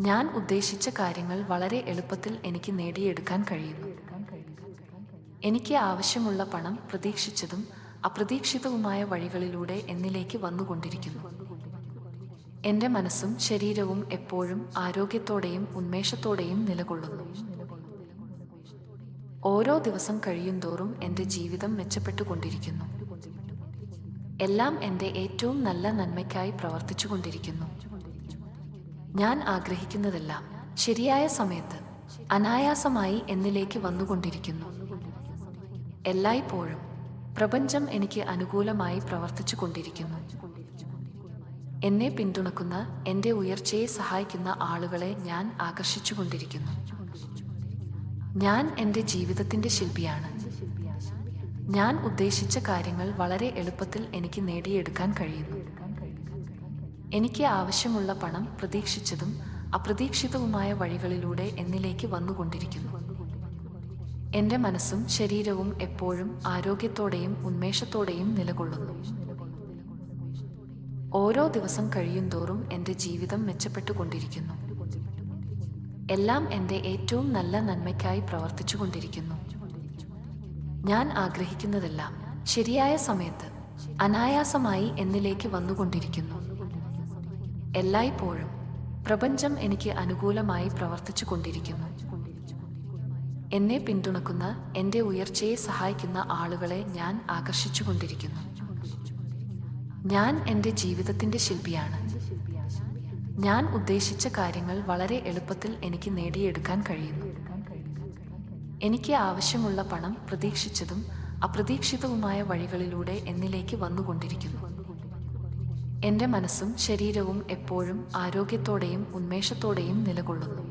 ഞാൻ ഉദ്ദേശിച്ച കാര്യങ്ങൾ വളരെ എളുപ്പത്തിൽ എനിക്ക് നേടിയെടുക്കാൻ കഴിയുന്നു. എനിക്ക് ആവശ്യമുള്ള പണം പ്രതീക്ഷിച്ചതും അപ്രതീക്ഷിതവുമായ വഴികളിലൂടെ എന്നിലേക്ക് വന്നുകൊണ്ടിരിക്കുന്നു. എൻ്റെ മനസ്സും ശരീരവും എപ്പോഴും ആരോഗ്യത്തോടെയും ഉന്മേഷത്തോടെയും നിലകൊള്ളുന്നു. ഓരോ ദിവസം കഴിയുന്തോറും എൻ്റെ ജീവിതം മെച്ചപ്പെട്ടുകൊണ്ടിരിക്കുന്നു. എല്ലാം എൻ്റെ ഏറ്റവും നല്ല നന്മയ്ക്കായി പ്രവർത്തിച്ചുകൊണ്ടിരിക്കുന്നു. ഞാൻ ആഗ്രഹിക്കുന്നതെല്ലാം ശരിയായ സമയത്ത് അനായാസമായി എന്നിലേക്ക് വന്നുകൊണ്ടിരിക്കുന്നു. എല്ലായ്പ്പോഴും പ്രപഞ്ചം എനിക്ക് അനുകൂലമായി പ്രവർത്തിച്ചു കൊണ്ടിരിക്കുന്നു. എന്നെ പിന്തുണക്കുന്ന, എൻ്റെ ഉയർച്ചയെ സഹായിക്കുന്ന ആളുകളെ ഞാൻ ആകർഷിച്ചുകൊണ്ടിരിക്കുന്നു. ഞാൻ എൻ്റെ ജീവിതത്തിൻ്റെ ശില്പിയാണ്. ഞാൻ ഉദ്ദേശിച്ച കാര്യങ്ങൾ വളരെ എളുപ്പത്തിൽ എനിക്ക് നേടിയെടുക്കാൻ കഴിയുന്നു. എനിക്ക് ആവശ്യമുള്ള പണം പ്രതീക്ഷിച്ചതും അപ്രതീക്ഷിതവുമായ വഴികളിലൂടെ എന്നിലേക്ക് വന്നുകൊണ്ടിരിക്കുന്നു. എൻ്റെ മനസ്സും ശരീരവും എപ്പോഴും ആരോഗ്യത്തോടെയും ഉന്മേഷത്തോടെയും നിലകൊള്ളുന്നു. ഓരോ ദിവസം കഴിയുന്തോറും എൻ്റെ ജീവിതം മെച്ചപ്പെട്ടുകൊണ്ടിരിക്കുന്നു. എല്ലാം എൻ്റെ ഏറ്റവും നല്ല നന്മയ്ക്കായി പ്രവർത്തിച്ചുകൊണ്ടിരിക്കുന്നു. ഞാൻ ആഗ്രഹിക്കുന്നതെല്ലാം ശരിയായ സമയത്ത് അനായാസമായി എന്നിലേക്ക് വന്നുകൊണ്ടിരിക്കുന്നു. എല്ലായ്പ്പോഴും പ്രപഞ്ചം എനിക്ക് അനുകൂലമായി പ്രവർത്തിച്ചു കൊണ്ടിരിക്കുന്നു. എന്നെ പിന്തുണക്കുന്ന, എൻ്റെ ഉയർച്ചയെ സഹായിക്കുന്ന ആളുകളെ ഞാൻ ആകർഷിച്ചുകൊണ്ടിരിക്കുന്നു. ഞാൻ എൻ്റെ ജീവിതത്തിൻ്റെ ശില്പിയാണ്. ഞാൻ ഉദ്ദേശിച്ച കാര്യങ്ങൾ വളരെ എളുപ്പത്തിൽ എനിക്ക് നേടിയെടുക്കാൻ കഴിയുന്നു. എനിക്ക് ആവശ്യമുള്ള പണം പ്രതീക്ഷിച്ചതും അപ്രതീക്ഷിതവുമായ വഴികളിലൂടെ എന്നിലേക്ക് വന്നുകൊണ്ടിരിക്കുന്നു. എൻ്റെ മനസ്സും ശരീരവും എപ്പോഴും ആരോഗ്യത്തോടെയും ഉന്മേഷത്തോടെയും നിലകൊള്ളുന്നു.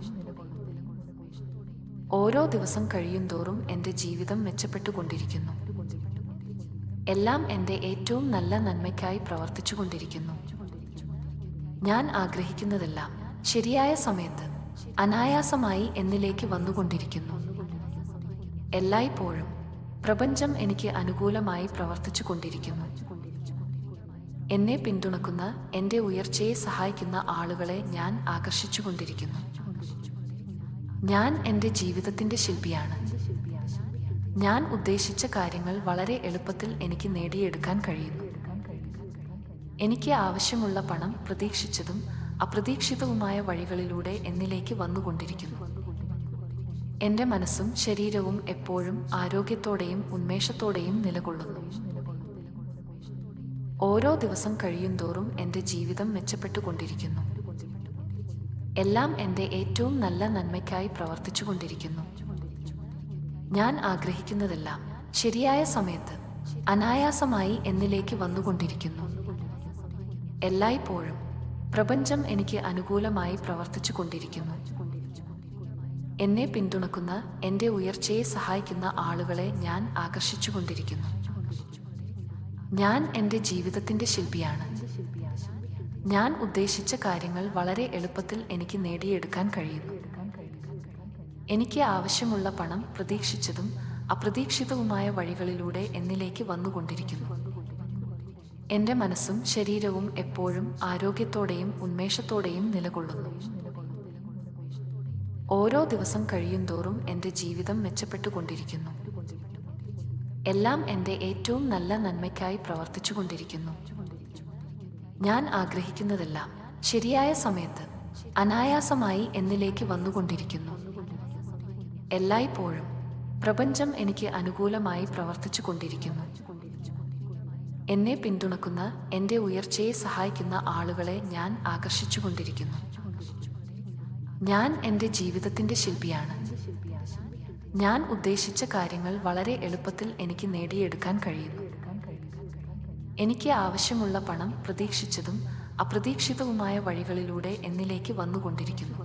ഓരോ ദിവസം കഴിയുന്തോറും എൻ്റെ ജീവിതം മെച്ചപ്പെട്ടുകൊണ്ടിരിക്കുന്നു. എല്ലാം എൻ്റെ ഏറ്റവും നല്ല നന്മയ്ക്കായി പ്രവർത്തിച്ചുകൊണ്ടിരിക്കുന്നു. ഞാൻ ആഗ്രഹിക്കുന്നതെല്ലാം ശരിയായ സമയത്ത് അനായാസമായി എന്നിലേക്ക് വന്നുകൊണ്ടിരിക്കുന്നു. എല്ലായ്പ്പോഴും പ്രപഞ്ചം എനിക്ക് അനുകൂലമായി പ്രവർത്തിച്ചു കൊണ്ടിരിക്കുന്നു. എന്നെ പിന്തുണക്കുന്ന, എൻ്റെ ഉയർച്ചയെ സഹായിക്കുന്ന ആളുകളെ ഞാൻ ആകർഷിച്ചുകൊണ്ടിരിക്കുന്നു. ഞാൻ എൻ്റെ ജീവിതത്തിൻ്റെ ശില്പിയാണ്. ഞാൻ ഉദ്ദേശിച്ച കാര്യങ്ങൾ വളരെ എളുപ്പത്തിൽ എനിക്ക് നേടിയെടുക്കാൻ കഴിയുന്നു. എനിക്ക് ആവശ്യമുള്ള പണം പ്രതീക്ഷിച്ചതും അപ്രതീക്ഷിതവുമായ വഴികളിലൂടെ എന്നിലേക്ക് വന്നുകൊണ്ടിരിക്കുന്നു. എൻ്റെ മനസ്സും ശരീരവും എപ്പോഴും ആരോഗ്യത്തോടെയും ഉന്മേഷത്തോടെയും നിലകൊള്ളുന്നു. ഓരോ ദിവസം കഴിയുന്തോറും എൻ്റെ ജീവിതം മെച്ചപ്പെട്ടുകൊണ്ടിരിക്കുന്നു. എല്ലാം എൻ്റെ ഏറ്റവും നല്ല നന്മയ്ക്കായി പ്രവർത്തിച്ചുകൊണ്ടിരിക്കുന്നു. ഞാൻ ആഗ്രഹിക്കുന്നതെല്ലാം ശരിയായ സമയത്ത് അനായാസമായി എന്നിലേക്ക് വന്നുകൊണ്ടിരിക്കുന്നു. എല്ലായ്പ്പോഴും പ്രപഞ്ചം എനിക്ക് അനുകൂലമായി പ്രവർത്തിച്ചുകൊണ്ടിരിക്കുന്നു. എന്നെ പിന്തുണക്കുന്ന, എൻ്റെ ഉയർച്ചയെ സഹായിക്കുന്ന ആളുകളെ ഞാൻ ആകർഷിച്ചുകൊണ്ടിരിക്കുന്നു. ഞാൻ എൻ്റെ ജീവിതത്തിൻ്റെ ശില്പിയാണ്. ഞാൻ ഉദ്ദേശിച്ച കാര്യങ്ങൾ വളരെ എളുപ്പത്തിൽ എനിക്ക് നേടിയെടുക്കാൻ കഴിയുന്നു. എനിക്ക് ആവശ്യമുള്ള പണം പ്രതീക്ഷിച്ചതും അപ്രതീക്ഷിതവുമായ വഴികളിലൂടെ എന്നിലേക്ക് വന്നുകൊണ്ടിരിക്കുന്നു. എൻ്റെ മനസ്സും ശരീരവും എപ്പോഴും ആരോഗ്യത്തോടെയും ഉന്മേഷത്തോടെയും നിലകൊള്ളുന്നു. ഓരോ ദിവസം കഴിയുന്തോറും എൻ്റെ ജീവിതം മെച്ചപ്പെട്ടുകൊണ്ടിരിക്കുന്നു. എല്ലാം എൻ്റെ ഏറ്റവും നല്ല നന്മയ്ക്കായി പ്രവർത്തിച്ചുകൊണ്ടിരിക്കുന്നു. ഞാൻ ആഗ്രഹിക്കുന്നതെല്ലാം ശരിയായ സമയത്ത് അനായാസമായി എന്നിലേക്ക് വന്നുകൊണ്ടിരിക്കുന്നു. എല്ലായ്പ്പോഴും പ്രപഞ്ചം എനിക്ക് അനുകൂലമായി പ്രവർത്തിച്ചുകൊണ്ടിരിക്കുന്നു. എന്നെ പിന്തുണക്കുന്ന, എൻ്റെ ഉയർച്ചയെ സഹായിക്കുന്ന ആളുകളെ ഞാൻ ആകർഷിച്ചുകൊണ്ടിരിക്കുന്നു. ഞാൻ എൻ്റെ ജീവിതത്തിൻ്റെ ശില്പിയാണ്. ഞാൻ ഉദ്ദേശിച്ച കാര്യങ്ങൾ വളരെ എളുപ്പത്തിൽ എനിക്ക് നേടിയെടുക്കാൻ കഴിയുന്നു. എനിക്ക് ആവശ്യമുള്ള പണം പ്രതീക്ഷിച്ചതും അപ്രതീക്ഷിതവുമായ വഴികളിലൂടെ എന്നിലേക്ക് വന്നുകൊണ്ടിരിക്കുന്നു.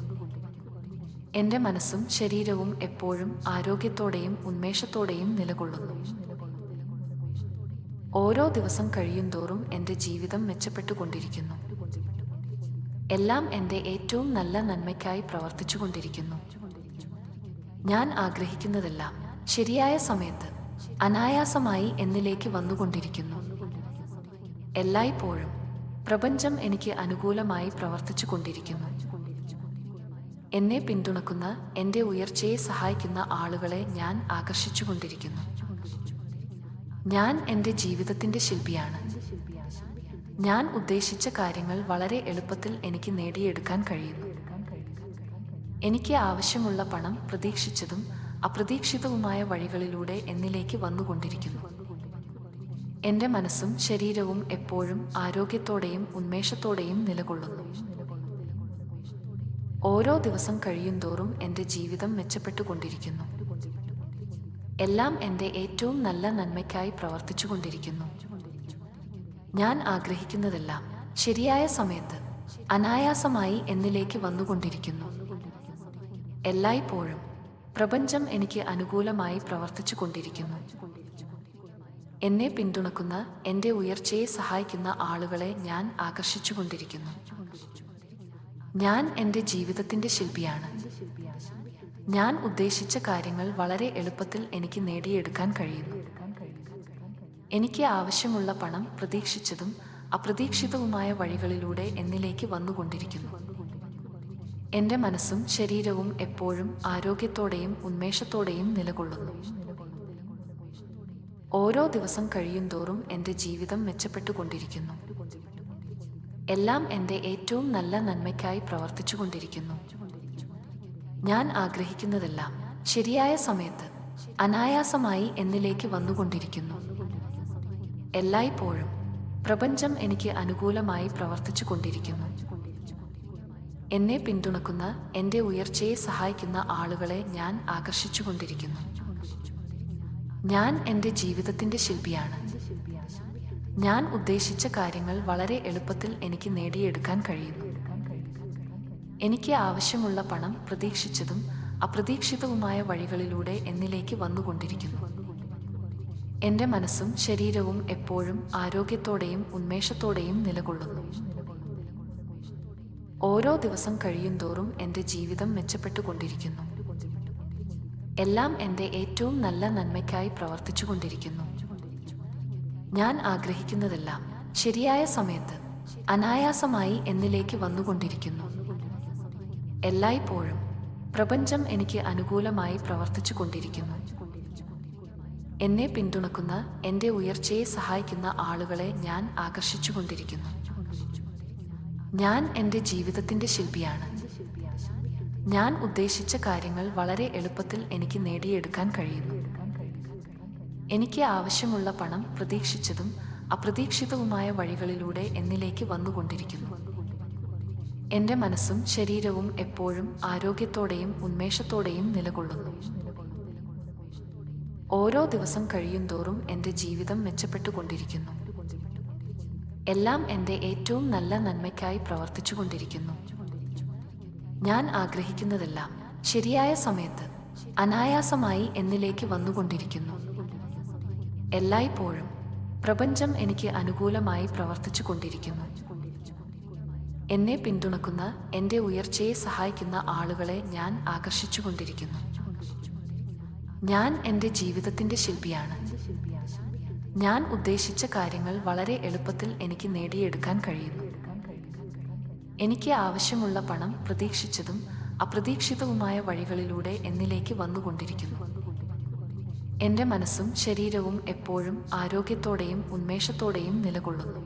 എൻ്റെ മനസ്സും ശരീരവും എപ്പോഴും ആരോഗ്യത്തോടെയും ഉന്മേഷത്തോടെയും നിലകൊള്ളുന്നു. ഓരോ ദിവസം കഴിയുന്തോറും എൻ്റെ ജീവിതം മെച്ചപ്പെട്ടുകൊണ്ടിരിക്കുന്നു. എല്ലാം എൻ്റെ ഏറ്റവും നല്ല നന്മയ്ക്കായി പ്രവർത്തിച്ചുകൊണ്ടിരിക്കുന്നു. ഞാൻ ആഗ്രഹിക്കുന്നതെല്ലാം ശരിയായ സമയത്ത് അനായാസമായി എന്നിലേക്ക് വന്നുകൊണ്ടിരിക്കുന്നു. എല്ലായ്പ്പോഴും പ്രപഞ്ചം എനിക്ക് അനുകൂലമായി പ്രവർത്തിച്ചുകൊണ്ടിരിക്കുന്നു. എന്നെ പിന്തുണക്കുന്ന, എൻ്റെ ഉയർച്ചയെ സഹായിക്കുന്ന ആളുകളെ ഞാൻ ആകർഷിച്ചുകൊണ്ടിരിക്കുന്നു. ഞാൻ എൻ്റെ ജീവിതത്തിൻ്റെ ശില്പിയാണ്. ഞാൻ ഉദ്ദേശിച്ച കാര്യങ്ങൾ വളരെ എളുപ്പത്തിൽ എനിക്ക് നേടിയെടുക്കാൻ കഴിയുന്നു. എനിക്ക് ആവശ്യമുള്ള പണം പ്രതീക്ഷിച്ചതും അപ്രതീക്ഷിതവുമായ വഴികളിലൂടെ എന്നിലേക്ക് വന്നുകൊണ്ടിരിക്കുന്നു. എൻ്റെ മനസ്സും ശരീരവും എപ്പോഴും ആരോഗ്യത്തോടെയും ഉന്മേഷത്തോടെയും നിലകൊള്ളുന്നു. ഓരോ ദിവസം കഴിയുന്തോറും എൻ്റെ ജീവിതം മെച്ചപ്പെട്ടുകൊണ്ടിരിക്കുന്നു. എല്ലാം എൻ്റെ ഏറ്റവും നല്ല നന്മയ്ക്കായി പ്രവർത്തിച്ചുകൊണ്ടിരിക്കുന്നു. ഞാൻ ആഗ്രഹിക്കുന്നതെല്ലാം ശരിയായ സമയത്ത് അനായാസമായി എന്നിലേക്ക് വന്നുകൊണ്ടിരിക്കുന്നു. എല്ലായ്പ്പോഴും പ്രപഞ്ചം എനിക്ക് അനുകൂലമായി പ്രവർത്തിച്ചുകൊണ്ടിരിക്കുന്നു. എന്നെ പിന്തുണക്കുന്ന, എൻ്റെ ഉയർച്ചയെ സഹായിക്കുന്ന ആളുകളെ ഞാൻ ആകർഷിച്ചുകൊണ്ടിരിക്കുന്നു. ഞാൻ എൻ്റെ ജീവിതത്തിൻ്റെ ശില്പിയാണ്. ഞാൻ ഉദ്ദേശിച്ച കാര്യങ്ങൾ വളരെ എളുപ്പത്തിൽ എനിക്ക് നേടിയെടുക്കാൻ കഴിയുന്നു. എനിക്ക് ആവശ്യമുള്ള പണം പ്രതീക്ഷിച്ചതും അപ്രതീക്ഷിതവുമായ വഴികളിലൂടെ എന്നിലേക്ക് വന്നുകൊണ്ടിരിക്കുന്നു. എൻ്റെ മനസ്സും ശരീരവും എപ്പോഴും ആരോഗ്യത്തോടെയും ഉന്മേഷത്തോടെയും നിലകൊള്ളുന്നു. ഓരോ ദിവസം കഴിയുന്തോറും എൻ്റെ ജീവിതം മെച്ചപ്പെട്ടുകൊണ്ടിരിക്കുന്നു. എല്ലാം എൻ്റെ ഏറ്റവും നല്ല നന്മയ്ക്കായി പ്രവർത്തിച്ചുകൊണ്ടിരിക്കുന്നു. ഞാൻ ആഗ്രഹിക്കുന്നതെല്ലാം ശരിയായ സമയത്ത് അനായാസമായി എന്നിലേക്ക് വന്നുകൊണ്ടിരിക്കുന്നു. എല്ലായ്പ്പോഴും പ്രപഞ്ചം എനിക്ക് അനുകൂലമായി പ്രവർത്തിച്ചുകൊണ്ടിരിക്കുന്നു. എന്നെ പിന്തുണക്കുന്ന, എൻ്റെ ഉയർച്ചയെ സഹായിക്കുന്ന ആളുകളെ ഞാൻ ആകർഷിച്ചുകൊണ്ടിരിക്കുന്നു. ഞാൻ എൻ്റെ ജീവിതത്തിൻ്റെ ശില്പിയാണ്. ഞാൻ ഉദ്ദേശിച്ച കാര്യങ്ങൾ വളരെ എളുപ്പത്തിൽ എനിക്ക് നേടിയെടുക്കാൻ കഴിയുന്നു. എനിക്ക് ആവശ്യമുള്ള പണം പ്രതീക്ഷിച്ചതും അപ്രതീക്ഷിതവുമായ വഴികളിലൂടെ എന്നിലേക്ക് വന്നുകൊണ്ടിരിക്കുന്നു. എൻ്റെ മനസ്സും ശരീരവും എപ്പോഴും ആരോഗ്യത്തോടെയും ഉന്മേഷത്തോടെയും നിലകൊള്ളുന്നു. ഓരോ ദിവസം കഴിയുന്തോറും എൻ്റെ ജീവിതം മെച്ചപ്പെട്ടുകൊണ്ടിരിക്കുന്നു. എല്ലാം എൻ്റെ ഏറ്റവും നല്ല നന്മയ്ക്കായി പ്രവർത്തിച്ചുകൊണ്ടിരിക്കുന്നു. ഞാൻ ആഗ്രഹിക്കുന്നതെല്ലാം ശരിയായ സമയത്ത് അനായാസമായി എന്നിലേക്ക് വന്നുകൊണ്ടിരിക്കുന്നു. എല്ലായ്പ്പോഴും പ്രപഞ്ചം എനിക്ക് അനുകൂലമായി പ്രവർത്തിച്ചു കൊണ്ടിരിക്കുന്നു. എന്നെ പിന്തുണക്കുന്ന, എൻ്റെ ഉയർച്ചയെ സഹായിക്കുന്ന ആളുകളെ ഞാൻ ആകർഷിച്ചുകൊണ്ടിരിക്കുന്നു. ഞാൻ എൻ്റെ ജീവിതത്തിൻ്റെ ശില്പിയാണ്. ഞാൻ ഉദ്ദേശിച്ച കാര്യങ്ങൾ വളരെ എളുപ്പത്തിൽ എനിക്ക് നേടിയെടുക്കാൻ കഴിയുന്നു. എനിക്ക് ആവശ്യമുള്ള പണം പ്രതീക്ഷിച്ചതും അപ്രതീക്ഷിതവുമായ വഴികളിലൂടെ എന്നിലേക്ക് വന്നുകൊണ്ടിരിക്കുന്നു. എൻ്റെ മനസ്സും ശരീരവും എപ്പോഴും ആരോഗ്യത്തോടെയും ഉന്മേഷത്തോടെയും നിലകൊള്ളുന്നു. ഓരോ ദിവസം കഴിയുന്തോറും എൻ്റെ ജീവിതം മെച്ചപ്പെട്ടുകൊണ്ടിരിക്കുന്നു. എല്ലാം എൻ്റെ ഏറ്റവും നല്ല നന്മയ്ക്കായി പ്രവർത്തിച്ചുകൊണ്ടിരിക്കുന്നു. ഞാൻ ആഗ്രഹിക്കുന്നതെല്ലാം ശരിയായ സമയത്ത് അനായാസമായി എന്നിലേക്ക് വന്നുകൊണ്ടിരിക്കുന്നു. എല്ലായ്പ്പോഴും പ്രപഞ്ചം എനിക്ക് അനുകൂലമായി പ്രവർത്തിച്ചു കൊണ്ടിരിക്കുന്നു. എന്നെ പിന്തുണക്കുന്ന, എൻ്റെ ഉയർച്ചയെ സഹായിക്കുന്ന ആളുകളെ ഞാൻ ആകർഷിച്ചുകൊണ്ടിരിക്കുന്നു. ഞാൻ എൻ്റെ ജീവിതത്തിൻ്റെ ശില്പിയാണ്. ഞാൻ ഉദ്ദേശിച്ച കാര്യങ്ങൾ വളരെ എളുപ്പത്തിൽ എനിക്ക് നേടിയെടുക്കാൻ കഴിയുന്നു. എനിക്ക് ആവശ്യമുള്ള പണം പ്രതീക്ഷിച്ചതും അപ്രതീക്ഷിതവുമായ വഴികളിലൂടെ എന്നിലേക്ക് വന്നുകൊണ്ടിരിക്കുന്നു. എൻ്റെ മനസ്സും ശരീരവും എപ്പോഴും ആരോഗ്യത്തോടെയും ഉന്മേഷത്തോടെയും നിലകൊള്ളുന്നു.